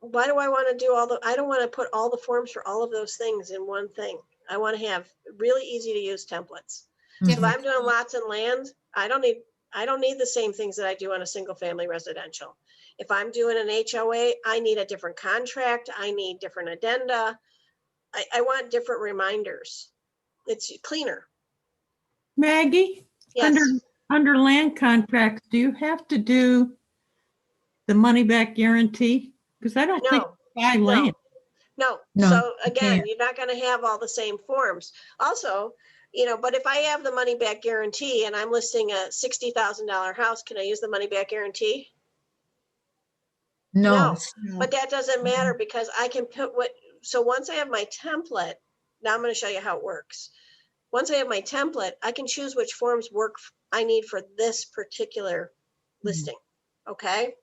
why do I want to do I don't want to put all the forms for all of those things in one thing. I want to have really easy to use templates. So if I'm doing lots and land, I don't need the same things that I do on a single family residential. If I'm doing an HOA, I need a different contract. I need different addenda. I want different reminders. It's cleaner. Maggie, Yes. under land contracts, do you have to do the money back guarantee? Because I don't think No, buy land. no. No, So you again, can't. you're not going to have all the same forms. Also, but if I have the money back guarantee and I'm listing a $60,000 house, can I use the money back guarantee? No. But that doesn't matter because I can put so once I have my template, now I'm going to show you how it works. Once I have my template, I can choose which forms I need for this particular listing. Okay.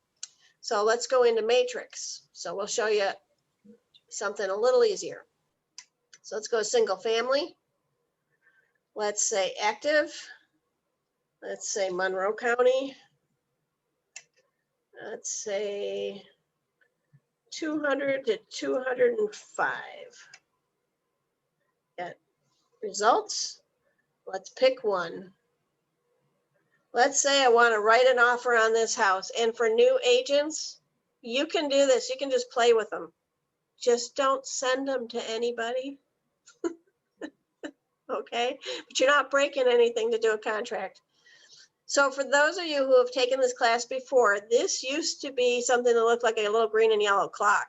So let's go into matrix. So we'll show you something a little easier. So let's go single family. Let's say active. Let's say Monroe County. Let's say 200 to 205. Got results. Let's pick one. Let's say I want to write an offer on this house. And for new agents, you can do this. You can just play with them. Just don't send them to anybody. Okay? But you're not breaking anything to do a contract. So for those of you who have taken this class before, this used to be something that looked like a little green and yellow clock.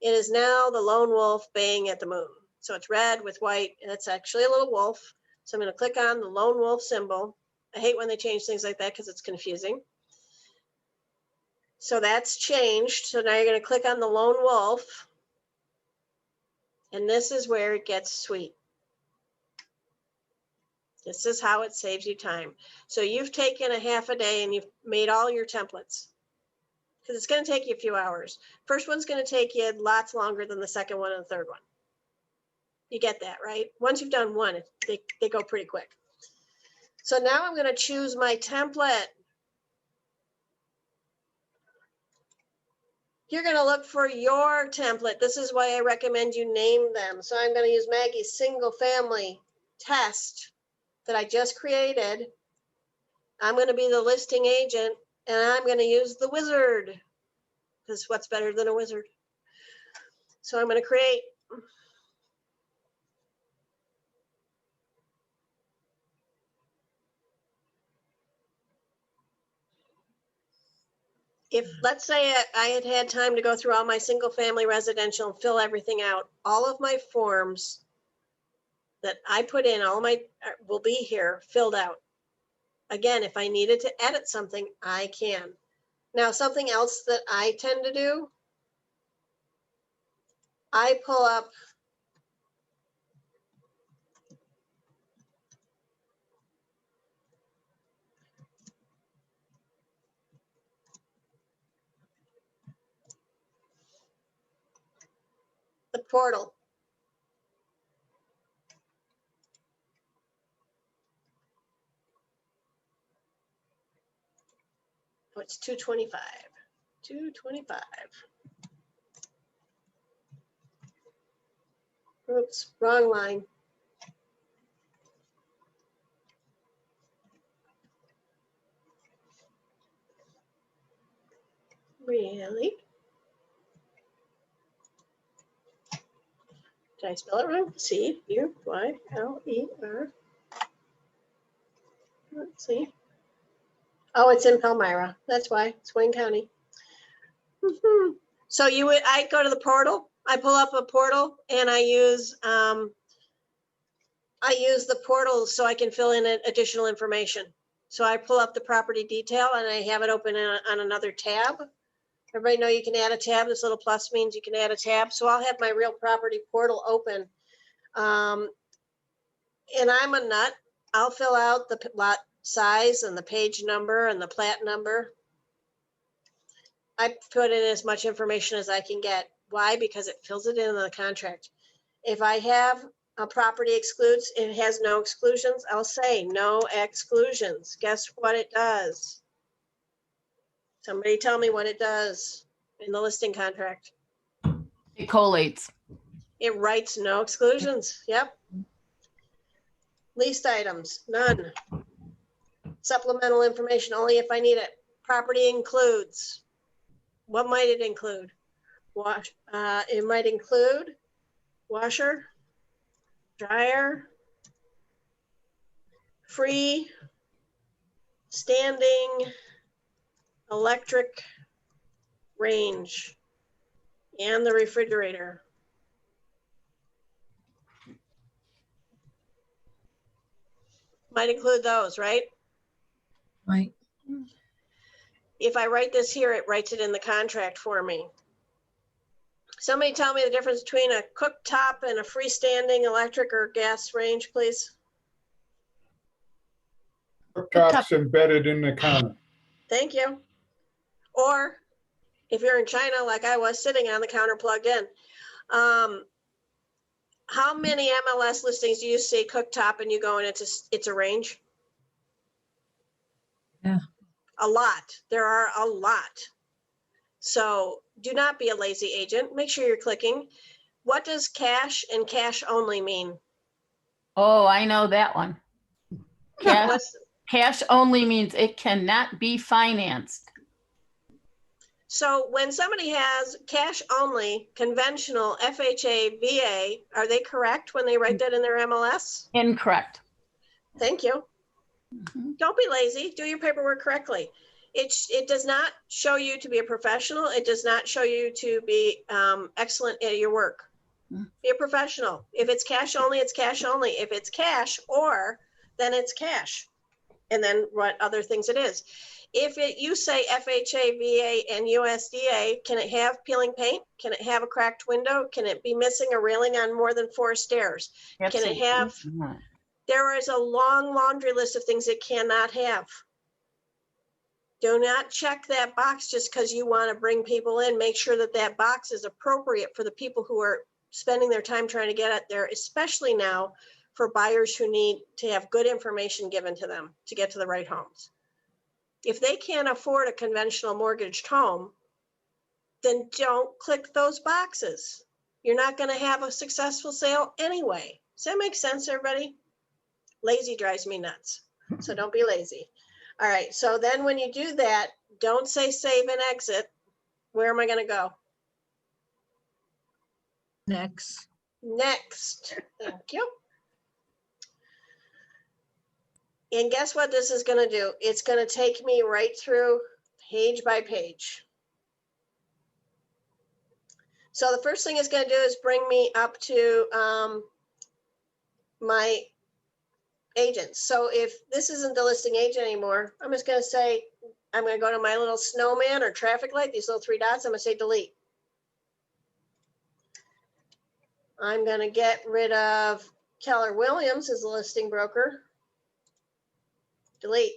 It is now the lone wolf baying at the moon. So it's red with white, and it's actually a little wolf. So I'm going to click on the lone wolf symbol. I hate when they change things like that because it's confusing. So that's changed. So now you're going to click on the lone wolf. And this is where it gets sweet. This is how it saves you time. So you've taken a half a day and you've made all your templates. Because it's going to take you a few hours. First one's going to take you lots longer than the second one and the third one. You get that, right? Once you've done one, they go pretty quick. So now I'm going to choose my template. You're going to look for your template. This is why I recommend you name them. So I'm going to use Maggie's single family test that I just created. I'm going to be the listing agent and I'm going to use the wizard because what's better than a wizard? So I'm going to create. If let's say I had had time to go through all my single family residential and fill everything out, all of my forms that I put in, will be here filled out. Again, if I needed to edit something, I can. Now, something else that I tend to do, I pull up the portal. Oh, it's 225. 225. Oops, wrong line. Really? Did I spell it wrong? C-U-Y-L-E-R. Let's see. Oh, it's in Palmyra. That's why. It's Wayne County. Mhm. So I go to the portal, I pull up a portal and I use the portal so I can fill in additional information. So I pull up the property detail and I have it open on another tab. Everybody know you can add a tab. This little plus means you can add a tab. So I'll have my real property portal open. And I'm a nut. I'll fill out the lot size and the page number and the plat number. I put in as much information as I can get. Why? Because it fills it in the contract. If I have a property excludes, it has no exclusions, I'll say no exclusions. Guess what it does? Somebody tell me what it does in the listing contract. It collates. It writes no exclusions. Yep. Leased items, none. Supplemental information only if I need it. Property includes. What might it include? It might include washer, dryer, free, standing, electric, range, and the refrigerator. Might include those, right? Right. If I write this here, it writes it in the contract for me. Somebody tell me the difference between a cooktop and a freestanding electric or gas range, please. Cooktop's embedded in the counter. Thank you. Or if you're in China, like I was sitting on the counter plugged in, how many MLS listings do you see cooktop and you go and it's a range? Yeah. A lot. There are a lot. So do not be a lazy agent. Make sure you're clicking. What does cash and cash only mean? Oh, I know that one. Cash, What's, cash only means it cannot be financed. so when somebody has cash only, conventional, FHA, VA, are they correct when they write that in their MLS? Incorrect. Thank you. Mhm. Don't be lazy. Do your paperwork correctly. It does not show you to be a professional. It does not show you to be excellent at your work. Be a professional. If it's cash only, it's cash only. If it's cash or, then it's cash. And then what other things it is. If you say FHA, VA, and USDA, can it have peeling paint? Can it have a cracked window? Can it be missing a railing on more than 4 stairs? Can it have, Absolutely. there is a long laundry list of things it cannot have. Do not check that box just because you want to bring people in. Make sure that that box is appropriate for the people who are spending their time trying to get out there, especially now for buyers who need to have good information given to them to get to the right homes. If they can't afford a conventional mortgaged home, then don't click those boxes. You're not going to have a successful sale anyway. Does that make sense, everybody? Lazy drives me nuts. So don't be lazy. All right. So then when you do that, don't say save and exit. Where am I going to go? Next. Next. Thank you. And guess what this is going to do? It's going to take me right through page by page. So the first thing it's going to do is bring me up to my agents. So if this isn't the listing agent anymore, I'm just going to say, I'm going to go to my little snowman or traffic light, these little 3 dots. I'm going to say delete. I'm going to get rid of Keller Williams as a listing broker. Delete.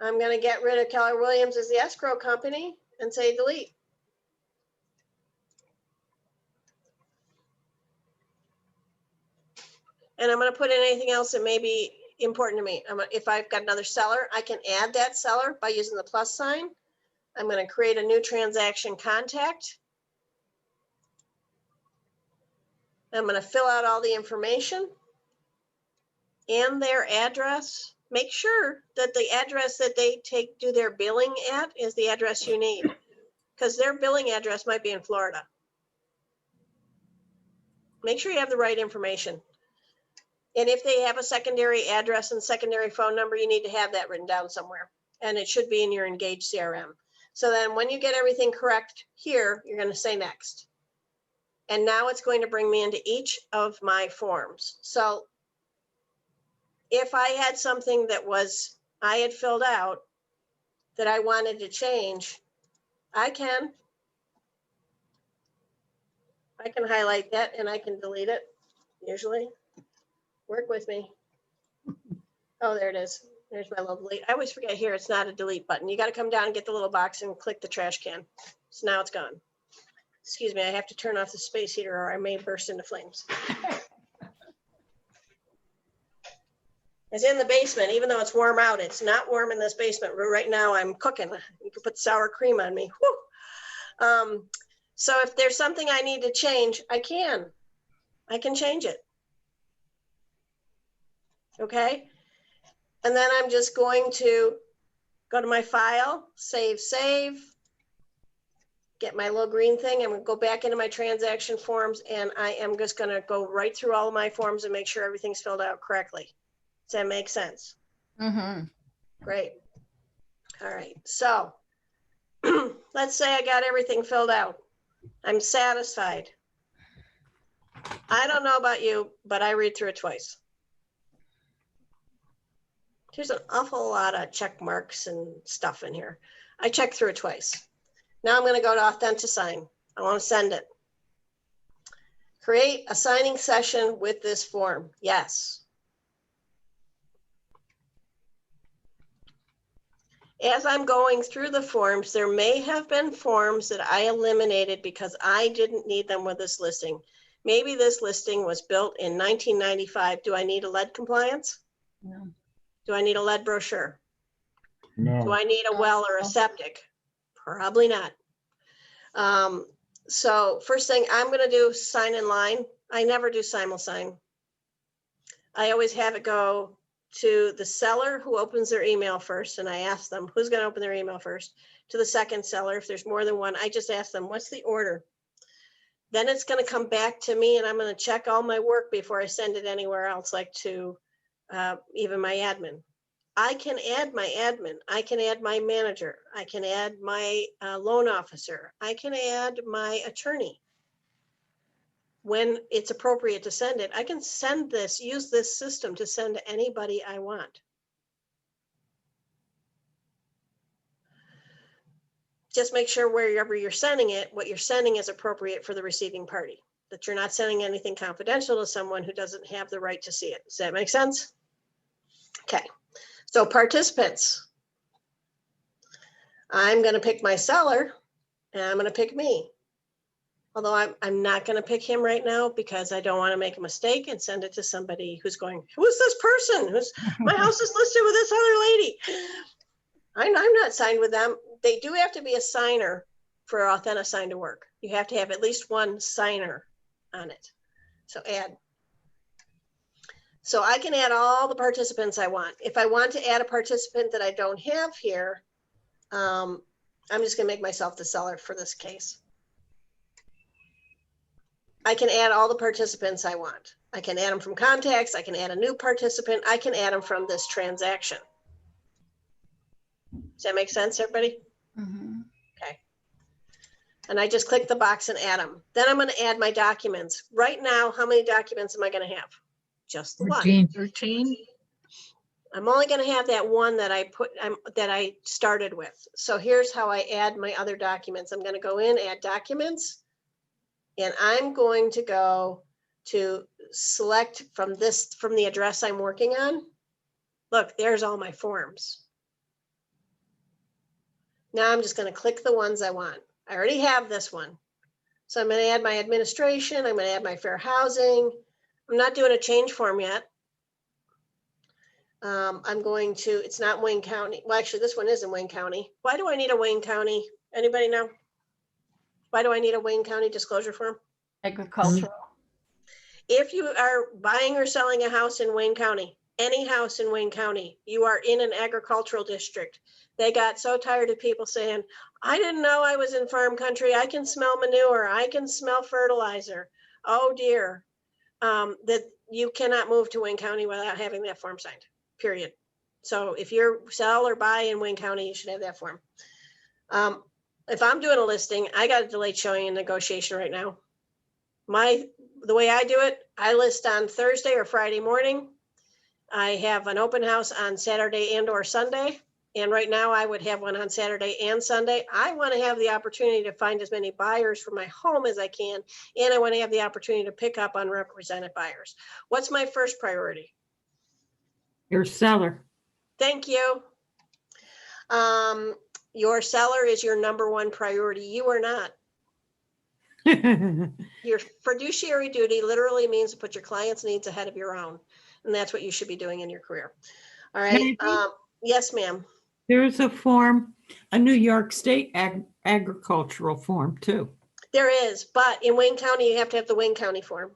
I'm going to get rid of Keller Williams as the escrow company and say delete. And I'm going to put in anything else that may be important to me. If I've got another seller, I can add that seller by using the plus sign. I'm going to create a new transaction contact. I'm going to fill out all the information and their address make sure that the address that they do their billing at is the address you need. Because their billing address might be in Florida. Make sure you have the right information. And if they have a secondary address and secondary phone number, you need to have that written down somewhere. And it should be in your Engage CRM. So then when you get everything correct here, you're going to say next. And now it's going to bring me into each of my forms. So if I had something that I had filled out that I wanted to change, I can highlight that and I can delete it, usually. Work with me. Oh, there it is. There's my little delete. I always forget here, it's not a delete button. You got to come down and get the little box and click the trash can. So now it's gone. Excuse me, I have to turn off the space heater or I may burst into flames. It's in the basement, even though it's warm out. It's not warm in this basement. Right now I'm cooking. You can put sour cream on me. Woo. So if there's something I need to change, I can change it. Okay. And then I'm just going to go to my file, save, get my little green thing. I'm going to go back into my transaction forms and I am just going to go right through all of my forms and make sure everything's filled out correctly. Does that make sense? Mm-hmm. Great. All right. So let's say I got everything filled out. I'm satisfied. I don't know about you, but I read through it twice. There's an awful lot of check marks and stuff in here. I checked through it twice. Now I'm going to go to Authentisign. I want to send it. Create a signing session with this form. Yes. As I'm going through the forms, there may have been forms that I eliminated because I didn't need them with this listing. Maybe this listing was built in 1995. Do I need a lead compliance? No. Do I need a lead brochure? Do No, I need a well or a septic? Probably not. So first thing I'm going to do, sign in line. I never do simul-sign. I always have it go to the seller who opens their email first, and I ask them who's going to open their email first. To the second seller, if there's more than one, I just ask them, what's the order? Then it's going to come back to me, and I'm going to check all my work before I send it anywhere else, like to even my admin. I can add my admin. I can add my manager. I can add my loan officer. I can add my attorney. When it's appropriate to send it, I can send this, use this system to send to anybody I want. Just make sure wherever you're sending it, what you're sending is appropriate for the receiving party, that you're not sending anything confidential to someone who doesn't have the right to see it. Does that make sense? Okay, so participants. I'm going to pick my seller and I'm going to pick me. Although I'm not going to pick him right now because I don't want to make a mistake and send it to somebody who's going, who is this person? My house is listed with this other lady. I'm not signed with them. They do have to be a signer for Authentisign to work. You have to have at least one signer on it. So add. So I can add all the participants I want. If I want to add a participant that I don't have here, I'm just going to make myself the seller for this case. I can add all the participants I want. I can add them from contacts. I can add a new participant. I can add them from this transaction. Does that make sense, everybody? Mm-hmm. Okay. And I just click the box and add them. Then I'm going to add my documents. Right now, how many documents am I going to have? Just the one. 13. I'm only going to have that one that I started with. So here's how I add my other documents. I'm going to go in, add documents. And I'm going to go to select from the address I'm working on. Look, there's all my forms. Now I'm just going to click the ones I want. I already have this one. So I'm going to add my administration. I'm going to add my fair housing. I'm not doing a change form yet. It's not Wayne County. Well, actually, this one is in Wayne County. Why do I need a Wayne County? Anybody know? Why do I need a Wayne County disclosure form? Agricultural. If you are buying or selling a house in Wayne County, any house in Wayne County, you are in an agricultural district. They got so tired of people saying, I didn't know I was in farm country. I can smell manure. I can smell fertilizer. Oh dear. That you cannot move to Wayne County without having that form signed, period. So if you're sell or buy in Wayne County, you should have that form. If I'm doing a listing, I got a delayed showing and negotiation right now. The way I do it, I list on Thursday or Friday morning. I have an open house on Saturday and or Sunday. And right now I would have one on Saturday and Sunday. I want to have the opportunity to find as many buyers for my home as I can. And I want to have the opportunity to pick up unrepresented buyers. What's my first priority? Your seller. Thank you. Your seller is your number one priority. You are not. Your fiduciary duty literally means to put your client's needs ahead of your own. And that's what you should be doing in your career. All right. Yes, ma'am. There's a form, a New York State agricultural form too. There is, but in Wayne County, you have to have the Wayne County form.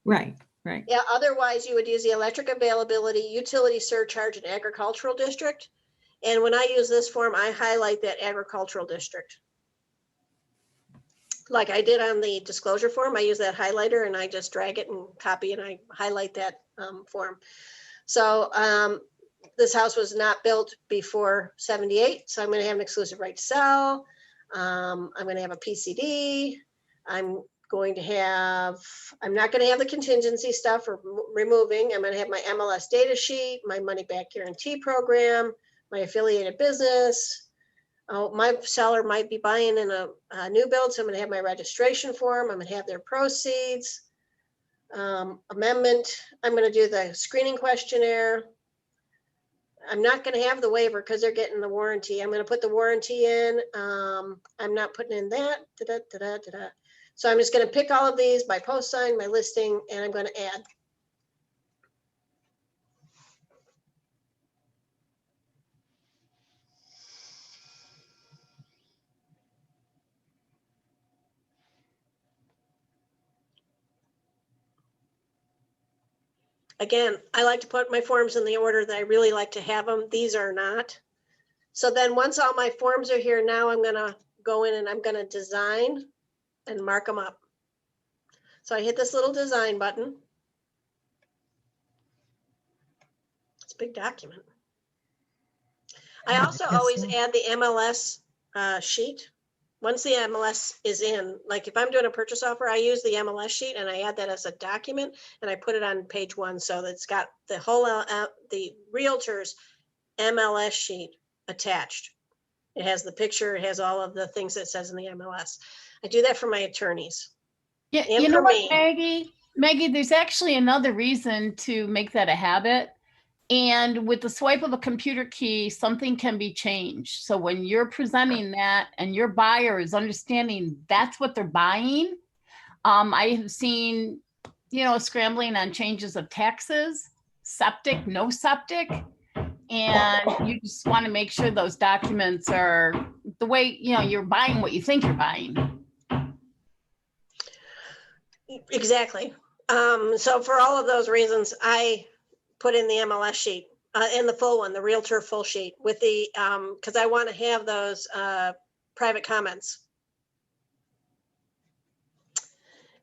Right, right. Yeah, otherwise you would use the electric availability, utility surcharge, and agricultural district. And when I use this form, I highlight that agricultural district. Like I did on the disclosure form, I use that highlighter and I just drag it and copy and I highlight that form. So this house was not built before 78, so I'm going to have an exclusive right to sell. I'm going to have a PCD. I'm not going to have the contingency stuff for removing. I'm going to have my MLS data sheet, my money back guarantee program, my affiliated business. Oh, my seller might be buying in a new build, so I'm going to have my registration form. I'm going to have their proceeds, amendment. I'm going to do the screening questionnaire. I'm not going to have the waiver because they're getting the warranty. I'm going to put the warranty in. I'm not putting in that. So I'm just going to pick all of these, my post sign, my listing, and I'm going to add. Again, I like to put my forms in the order that I really like to have them. These are not. So then once all my forms are here, now I'm going to go in and I'm going to design and mark them up. So I hit this little design button. It's a big document. I also always add the MLS sheet. Once the MLS is in, like if I'm doing a purchase offer, I use the MLS sheet and I add that as a document and I put it on page 1. So that it's got the whole, the realtor's MLS sheet attached. It has the picture, it has all of the things that it says in the MLS. I do that for my attorneys. Yeah, And you know for what, me. Maggie, there's actually another reason to make that a habit. And with the swipe of a computer key, something can be changed. So when you're presenting that and your buyer is understanding that's what they're buying, I have seen, scrambling on changes of taxes, septic, no septic. And you just want to make sure those documents are the way, you're buying what you think you're buying. Exactly. So for all of those reasons, I put in the MLS sheet, in the full one, the realtor full sheet with the, because I want to have those private comments.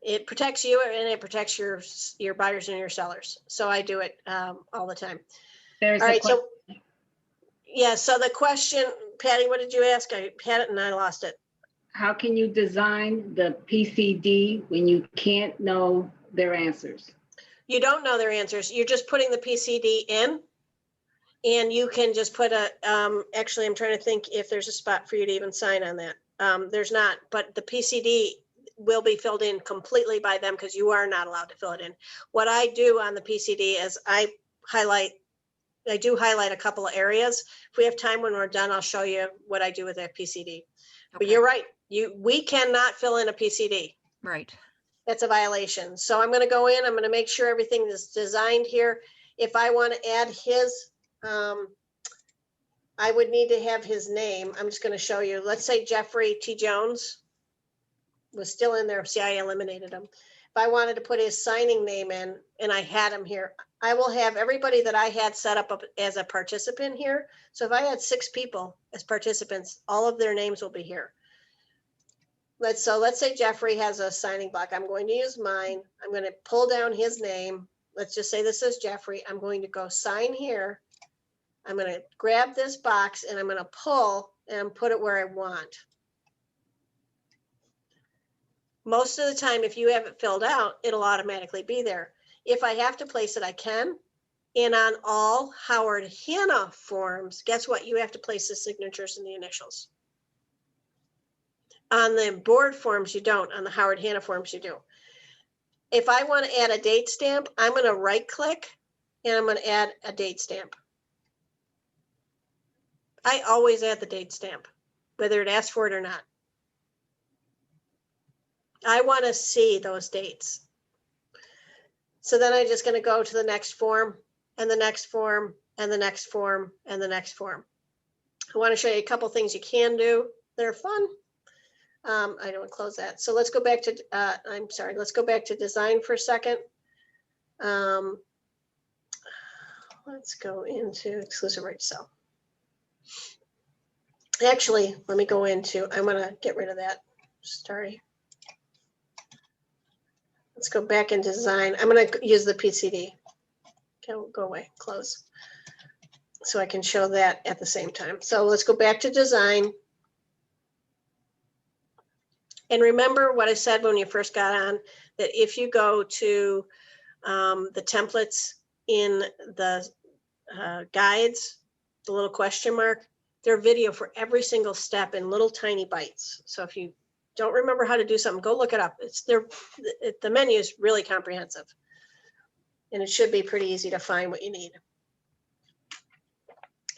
It protects you and it protects your buyers and your sellers. So I do it all the time. There's All a right. question. So yeah. So the question, Patty, what did you ask? I had it and I lost it. How can you design the PCD when you can't know their answers? You don't know their answers. You're just putting the PCD in and you can just put a, actually, I'm trying to think if there's a spot for you to even sign on that. There's not, but the PCD will be filled in completely by them because you are not allowed to fill it in. What I do on the PCD is I do highlight a couple of areas. If we have time when we're done, I'll show you what I do with that PCD. But Okay. you're right. We cannot fill in a PCD. Right. That's a violation. So I'm going to go in, I'm going to make sure everything is designed here. If I want to add his, I would need to have his name. I'm just going to show you. Let's say Jeffrey T. Jones was still in there. See, I eliminated him. If I wanted to put his signing name in and I had him here, I will have everybody that I had set up as a participant here. So if I had 6 people as participants, all of their names will be here. Let's say Jeffrey has a signing block. I'm going to use mine. I'm going to pull down his name. Let's just say this is Jeffrey. I'm going to go sign here. I'm going to grab this box and I'm going to pull and put it where I want. Most of the time, if you have it filled out, it'll automatically be there. If I have to place it, I can. And on all Howard Hanna forms, guess what? You have to place the signatures and the initials. On the board forms, you don't. On the Howard Hanna forms, you do. If I want to add a date stamp, I'm going to right click and I'm going to add a date stamp. I always add the date stamp, whether it asks for it or not. I want to see those dates. So then I'm just going to go to the next form and the next form and the next form and the next form. I want to show you a couple things you can do. They're fun. I don't want to close that. So let's go back to, let's go back to design for a second. Let's go into exclusive right to sell. Actually, let me go into, I'm going to get rid of that. Sorry. Let's go back in design. I'm going to use the PCD. Okay, go away, close. So I can show that at the same time. So let's go back to design. And remember what I said when you first got on, that if you go to the templates in the guides, the little question mark, they're video for every single step in little tiny bites. So if you don't remember how to do something, go look it up. It's there. The menu is really comprehensive. And it should be pretty easy to find what you need.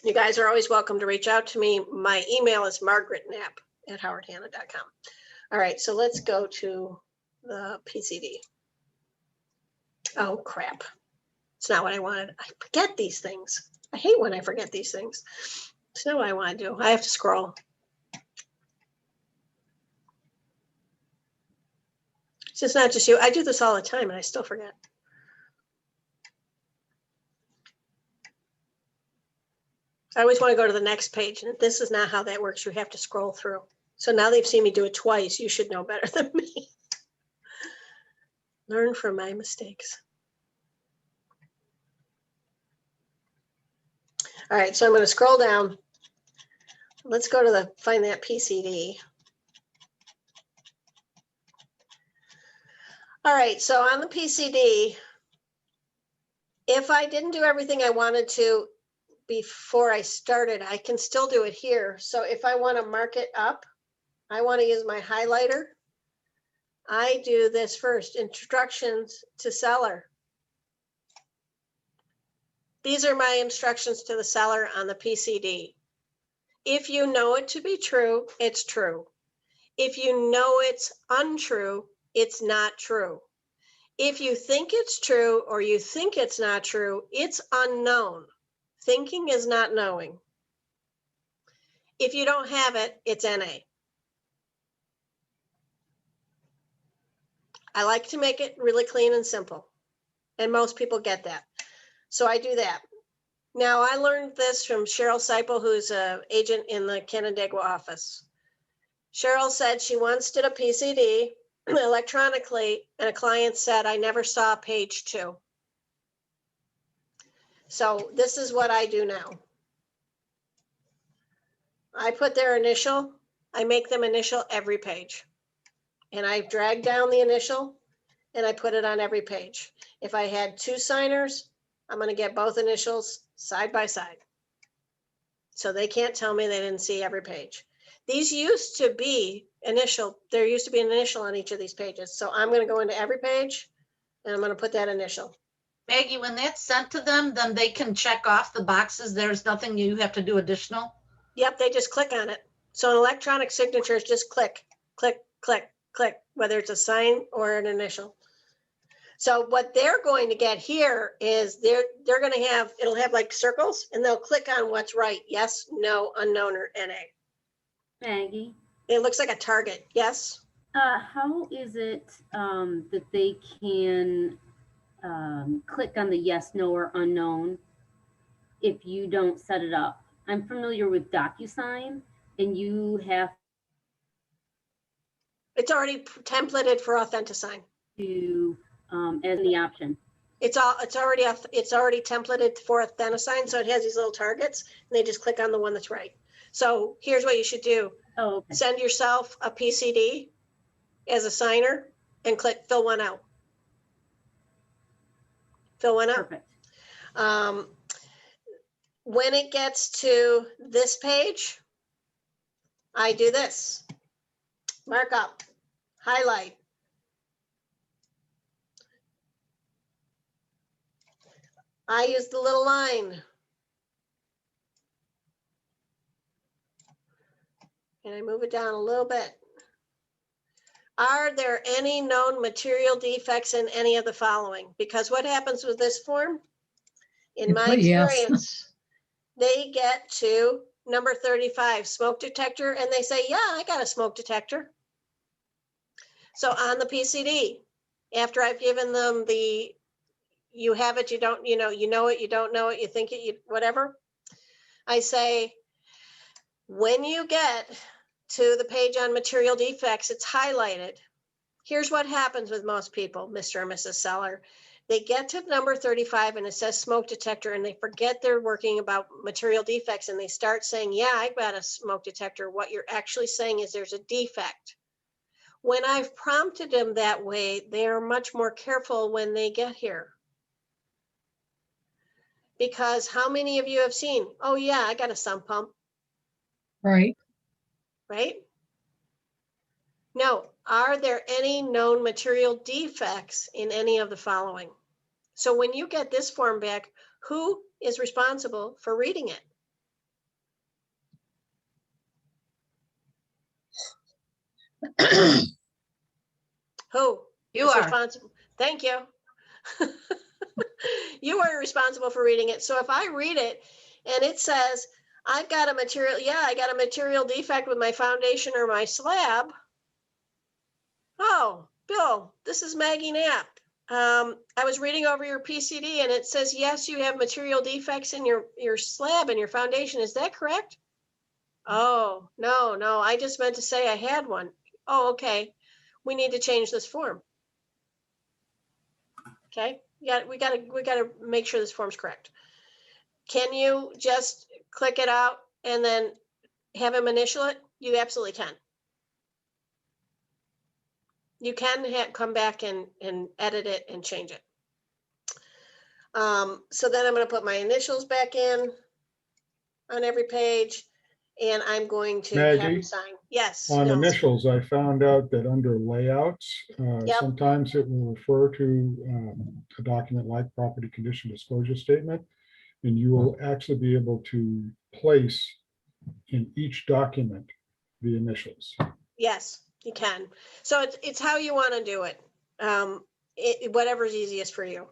You guys are always welcome to reach out to me. My email is margaretknapp@howardhanna.com. All right, so let's go to the PCD. Oh, crap. It's not what I wanted. I forget these things. I hate when I forget these things. It's not what I want to do. I have to scroll. It's just not just you. I do this all the time and I still forget. I always want to go to the next page, and this is not how that works. You have to scroll through. So now they've seen me do it twice. You should know better than me. Learn from my mistakes. All right, so I'm going to scroll down. Let's go to find that PCD. All right, so on the PCD, if I didn't do everything I wanted to before I started, I can still do it here. So if I want to mark it up, I want to use my highlighter. I do this first, instructions to seller. These are my instructions to the seller on the PCD. If you know it to be true, it's true. If you know it's untrue, it's not true. If you think it's true or you think it's not true, it's unknown. Thinking is not knowing. If you don't have it, it's NA. I like to make it really clean and simple, and most people get that. So I do that. Now, I learned this from Cheryl Seipel, who's an agent in the Canandaigua office. Cheryl said she once did a PCD electronically, and a client said, I never saw page 2. So this is what I do now. I put their initial, I make them initial every page. And I drag down the initial and I put it on every page. If I had 2 signers, I'm going to get both initials side by side. So they can't tell me they didn't see every page. These used to be initial. There used to be an initial on each of these pages. So I'm going to go into every page and I'm going to put that initial. Maggie, when that's sent to them, then they can check off the boxes. There's nothing you have to do additional. Yep, they just click on it. So an electronic signature is just click, click, click, click, whether it's a sign or an initial. So what they're going to get here is they're going to have, it'll have like circles and they'll click on what's right. Yes, no, unknown, or NA. Maggie, It looks like a target. Yes. how is it that they can click on the yes, no, or unknown if you don't set it up. I'm familiar with DocuSign, and you have It's already templated for Authentisign. to, as the option. It's already templated for Authentisign, so it has these little targets, and they just click on the one that's right. So here's what you should do. Oh, okay. Send yourself a PCD as a signer and click fill one out. Fill one out. Perfect. When it gets to this page, I do this. Mark up, highlight. I use the little line. And I move it down a little bit. Are there any known material defects in any of the following? Because what happens with this form, in You my put yes. experience, they get to number 35, smoke detector, and they say, yeah, I got a smoke detector. So on the PCD, after I've given them the, you have it, you don't, you know it, you don't know it, you think it, you, whatever. I say, when you get to the page on material defects, it's highlighted. Here's what happens with most people, Mr. and Mrs. Seller. They get to number 35 and it says smoke detector and they forget they're working about material defects and they start saying, yeah, I got a smoke detector. What you're actually saying is there's a defect. When I've prompted them that way, they are much more careful when they get here. Because how many of you have seen, oh yeah, I got a sump pump, Right. right? No, are there any known material defects in any of the following? So when you get this form back, who is responsible for reading it? Who? You is are. responsible? Thank you. You are responsible for reading it. So if I read it and it says, I've got a material, yeah, I got a material defect with my foundation or my slab. Oh, Bill, this is Maggie Knapp. I was reading over your PCD and it says, yes, you have material defects in your slab and your foundation. Is that correct? Oh, no, I just meant to say I had one. Oh, okay. We need to change this form. Okay, yeah, we gotta make sure this form's correct. Can you just click it out and then have him initial it? You absolutely can. You can come back and edit it and change it. So then I'm going to put my initials back in on every page, and I'm going to have Maggie, him sign. Yes. On Nils. initials, I found out that under layouts, Yep. sometimes it will refer to a document like property condition disclosure statement, and you will actually be able to place in each document the initials. Yes, you can. So it's how you want to do it. Whatever's easiest for you.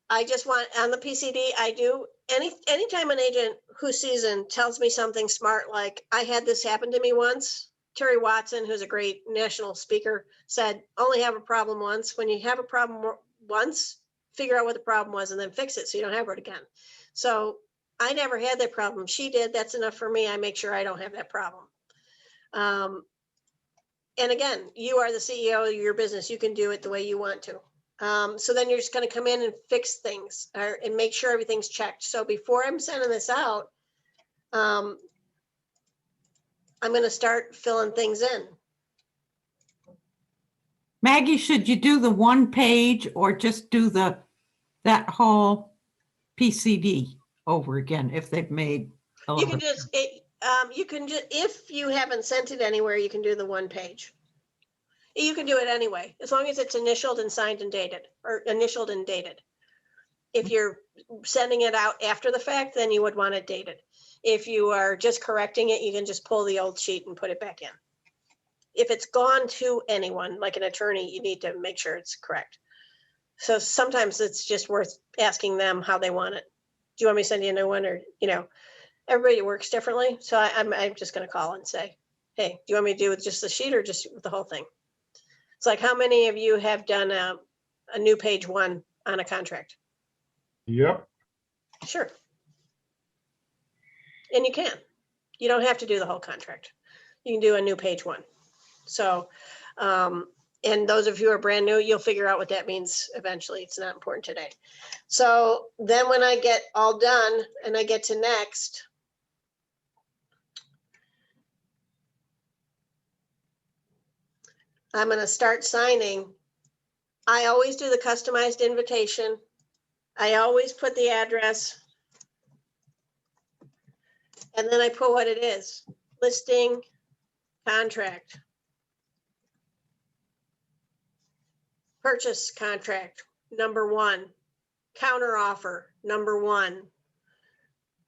I just want on the PCD, I do anytime an agent who's seasoned tells me something smart, like I had this happen to me once. Terry Watson, who's a great national speaker, said, only have a problem once. When you have a problem once, figure out what the problem was and then fix it so you don't have it again. So I never had that problem. She did. That's enough for me. I make sure I don't have that problem. And again, you are the CEO of your business. You can do it the way you want to. So then you're just going to come in and fix things and make sure everything's checked. So before I'm sending this out, I'm going to start filling things in. Maggie, should you do the one page or just do that whole PCD over again if they've made? You can just, if you haven't sent it anywhere, you can do the one page. You can do it anyway, as long as it's initialed and signed and dated, or initialed and dated. If you're sending it out after the fact, then you would want it dated. If you are just correcting it, you can just pull the old sheet and put it back in. If it's gone to anyone, like an attorney, you need to make sure it's correct. So sometimes it's just worth asking them how they want it. Do you want me to send you a new one? Or, everybody works differently. So I'm just going to call and say, hey, do you want me to do with just the sheet or just with the whole thing? It's like, how many of you have done a new page one on a contract? Yep. Sure. And you can. You don't have to do the whole contract. You can do a new page one. So, and those of you who are brand new, you'll figure out what that means eventually. It's not important today. So then when I get all done and I get to next, I'm going to start signing. I always do the customized invitation. I always put the address. And then I put what it is, listing, contract, purchase contract, number 1, counter offer, number 1,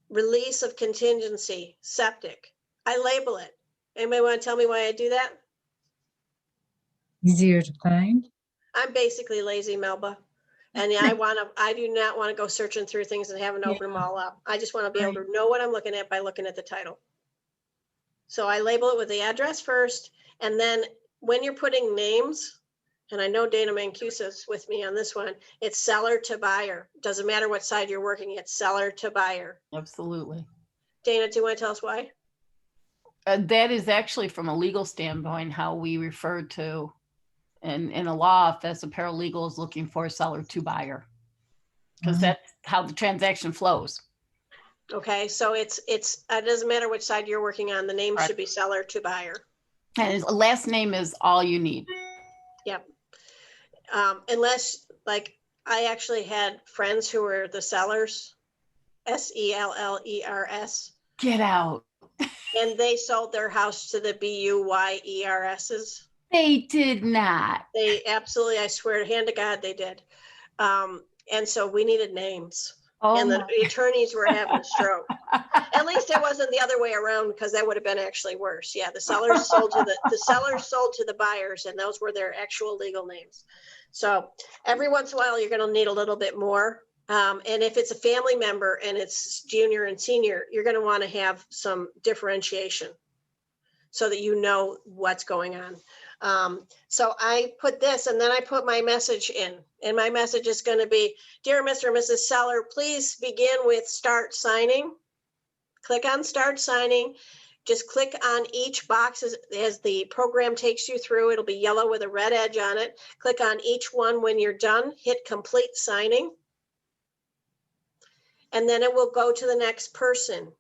release of contingency, septic. I label it. Anybody want to tell me why I do that? Easier to find. I'm basically lazy, Melba. And yeah, I do not want to go searching through things and having to open them all up. I just want to be able to know what I'm looking at by looking at the title. So I label it with the address first. And then when you're putting names, and I know Dana Mancusa's with me on this one, it's seller to buyer. Doesn't matter what side you're working, it's seller to buyer. Absolutely. Dana, do you want to tell us why? That is actually from a legal standpoint, how we refer to in a law office, a paralegal is looking for a seller to buyer. Because that's how the transaction flows. Okay, so it doesn't matter which side you're working on, the name Right. should be seller to buyer. And his last name is all you need. Yep. Unless, like, I actually had friends who were the sellers, SELLERS, Get out. and they sold their house to the BUYERSs. They did not. They absolutely, I swear, hand to God, they did. And so we needed names. Oh And the my. attorneys were having a stroke. At least it wasn't the other way around, because that would have been actually worse. Yeah, the sellers sold to the sellers sold to the buyers, and those were their actual legal names. So every once in a while, you're going to need a little bit more. And if it's a family member and it's junior and senior, you're going to want to have some differentiation so that you know what's going on. So I put this, and then I put my message in, and my message is going to be, dear Mr. and Mrs. Seller, please begin with start signing. Click on start signing. Just click on each box as the program takes you through. It'll be yellow with a red edge on it. Click on each one. When you're done, hit complete signing. And then it will go to the next person.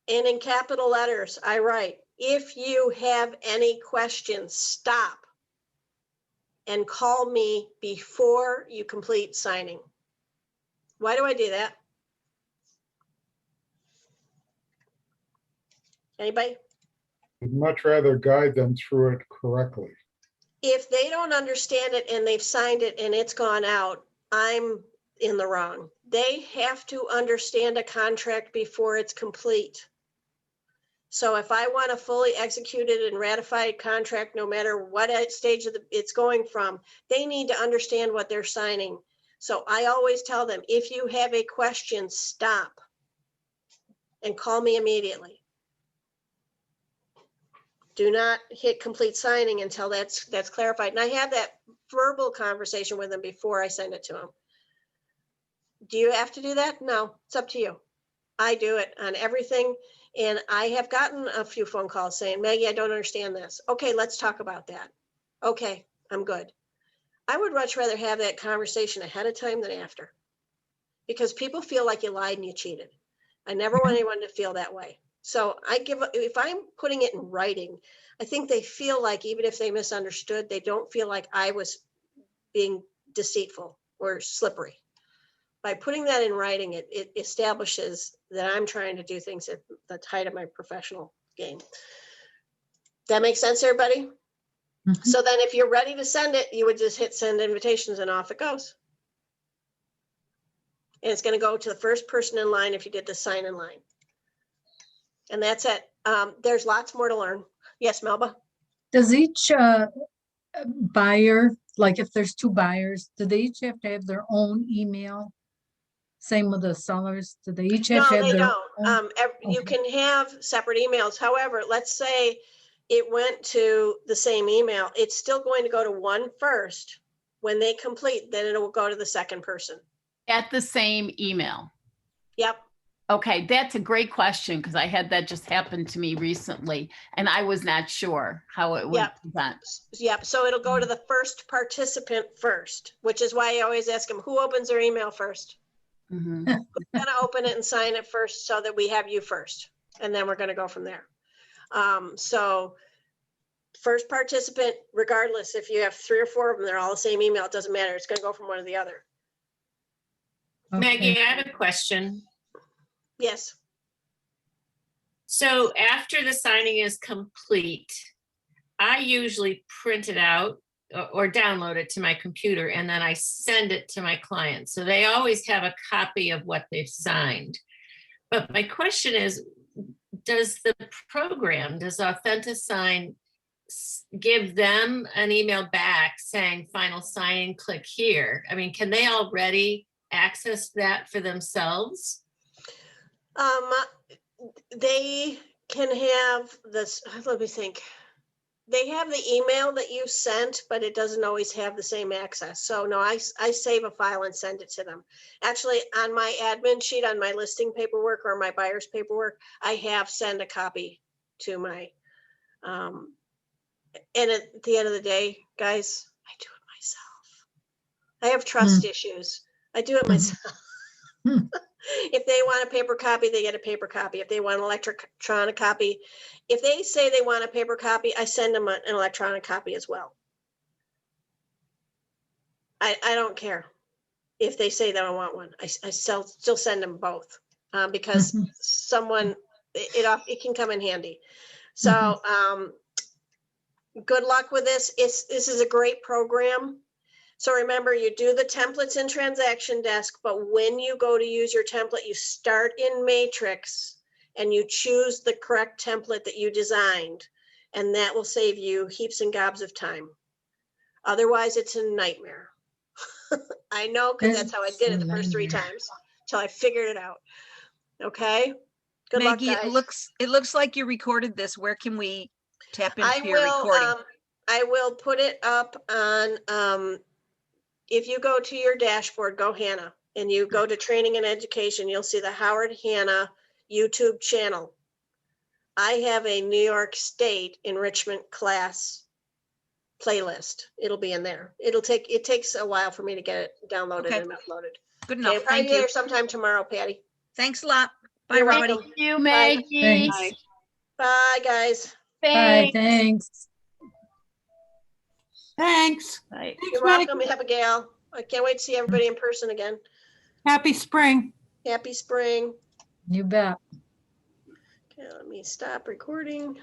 And in capital letters, I write, if you have any questions, stop and call me before you complete signing. Why do I do that? Anybody? I'd much rather guide them through it correctly. If they don't understand it and they've signed it and it's gone out, I'm in the wrong. They have to understand a contract before it's complete. So if I want a fully executed and ratified contract, no matter what stage of it's going from, they need to understand what they're signing. So I always tell them, if you have a question, stop and call me immediately. Do not hit complete signing until that's clarified. And I have that verbal conversation with them before I send it to them. Do you have to do that? No, it's up to you. I do it on everything. And I have gotten a few phone calls saying, Maggie, I don't understand this. Okay, let's talk about that. Okay, I'm good. I would much rather have that conversation ahead of time than after, because people feel like you lied and you cheated. I never want anyone to feel that way. So if I'm putting it in writing, I think they feel like, even if they misunderstood, they don't feel like I was being deceitful or slippery. By putting that in writing, it establishes that I'm trying to do things at the height of my professional game. That makes sense, everybody? Mhm. So then if you're ready to send it, you would just hit send invitations and off it goes. And it's going to go to the first person in line if you did the sign in line. And that's it. There's lots more to learn. Yes, Melba? Does each buyer, like if there's two buyers, do they each have to have their own email? Same with the sellers? Do they each have No, to have they their don't. own? You Okay. can have separate emails. However, let's say it went to the same email. It's still going to go to one first, When they complete, then it will go to the second person. At the same email. Yep. Okay, that's a great question because I had that just happen to me recently and I was not sure how it would Yep. present. Yep. So it'll go to the first participant first, which is why I always ask them, who opens their email first? Mhm. Who's gonna open it and sign it first so that we have you first? And then we're gonna go from there. So first participant, regardless, if you have 3 or 4 of them, they're all the same email, it doesn't matter. It's gonna go from one to the other. Maggie, Okay. I have a question. Yes. So after the signing is complete, I usually print it out or download it to my computer and then I send it to my clients. So they always have a copy of what they've signed. But my question is, does the program, does AuthentiSign give them an email back saying final sign, click here? I mean, can they already access that for themselves? They can have this, let me think. They have the email that you sent, but it doesn't always have the same access. So no, I save a file and send it to them. Actually, on my admin sheet, on my listing paperwork or my buyer's paperwork, I have sent a copy to my, and at the end of the day, guys, I do it myself. I have trust issues. I do it myself. If they want a paper copy, they get a paper copy. If they want an electronic copy, if they say they want a paper copy, I send them an electronic copy as well. I don't care if they say they don't want one. I still send them both because someone, it can come in handy. So good luck with this. This is a great program. So remember, you do the templates in Transaction Desk, but when you go to use your template, you start in Matrix and you choose the correct template that you designed, and that will save you heaps and gobs of time. Otherwise, it's a nightmare. I know, because that's how I did it the first 3 times until I figured it out. Okay. Good Maggie, luck, guys. it looks like you recorded this. Where can we tap I into your will. recording? I will put it up on. If you go to your dashboard, go Hannah, and you go to training and education, you'll see the Howard Hanna YouTube channel. I have a New York State enrichment class playlist. It'll be in there. It takes a while for me to get it downloaded Okay. and uploaded. Good Okay, enough. probably Thank be you. there sometime tomorrow, Patty. Thanks a lot. Bye, You're everybody. welcome. Thank you, Bye. Maggie. Thanks. Bye, guys. Bye, Thanks. thanks. Thanks. Right. You're welcome, Abigail. I can't wait to see everybody in person again. Happy spring. Happy spring. You bet. Okay, let me stop recording.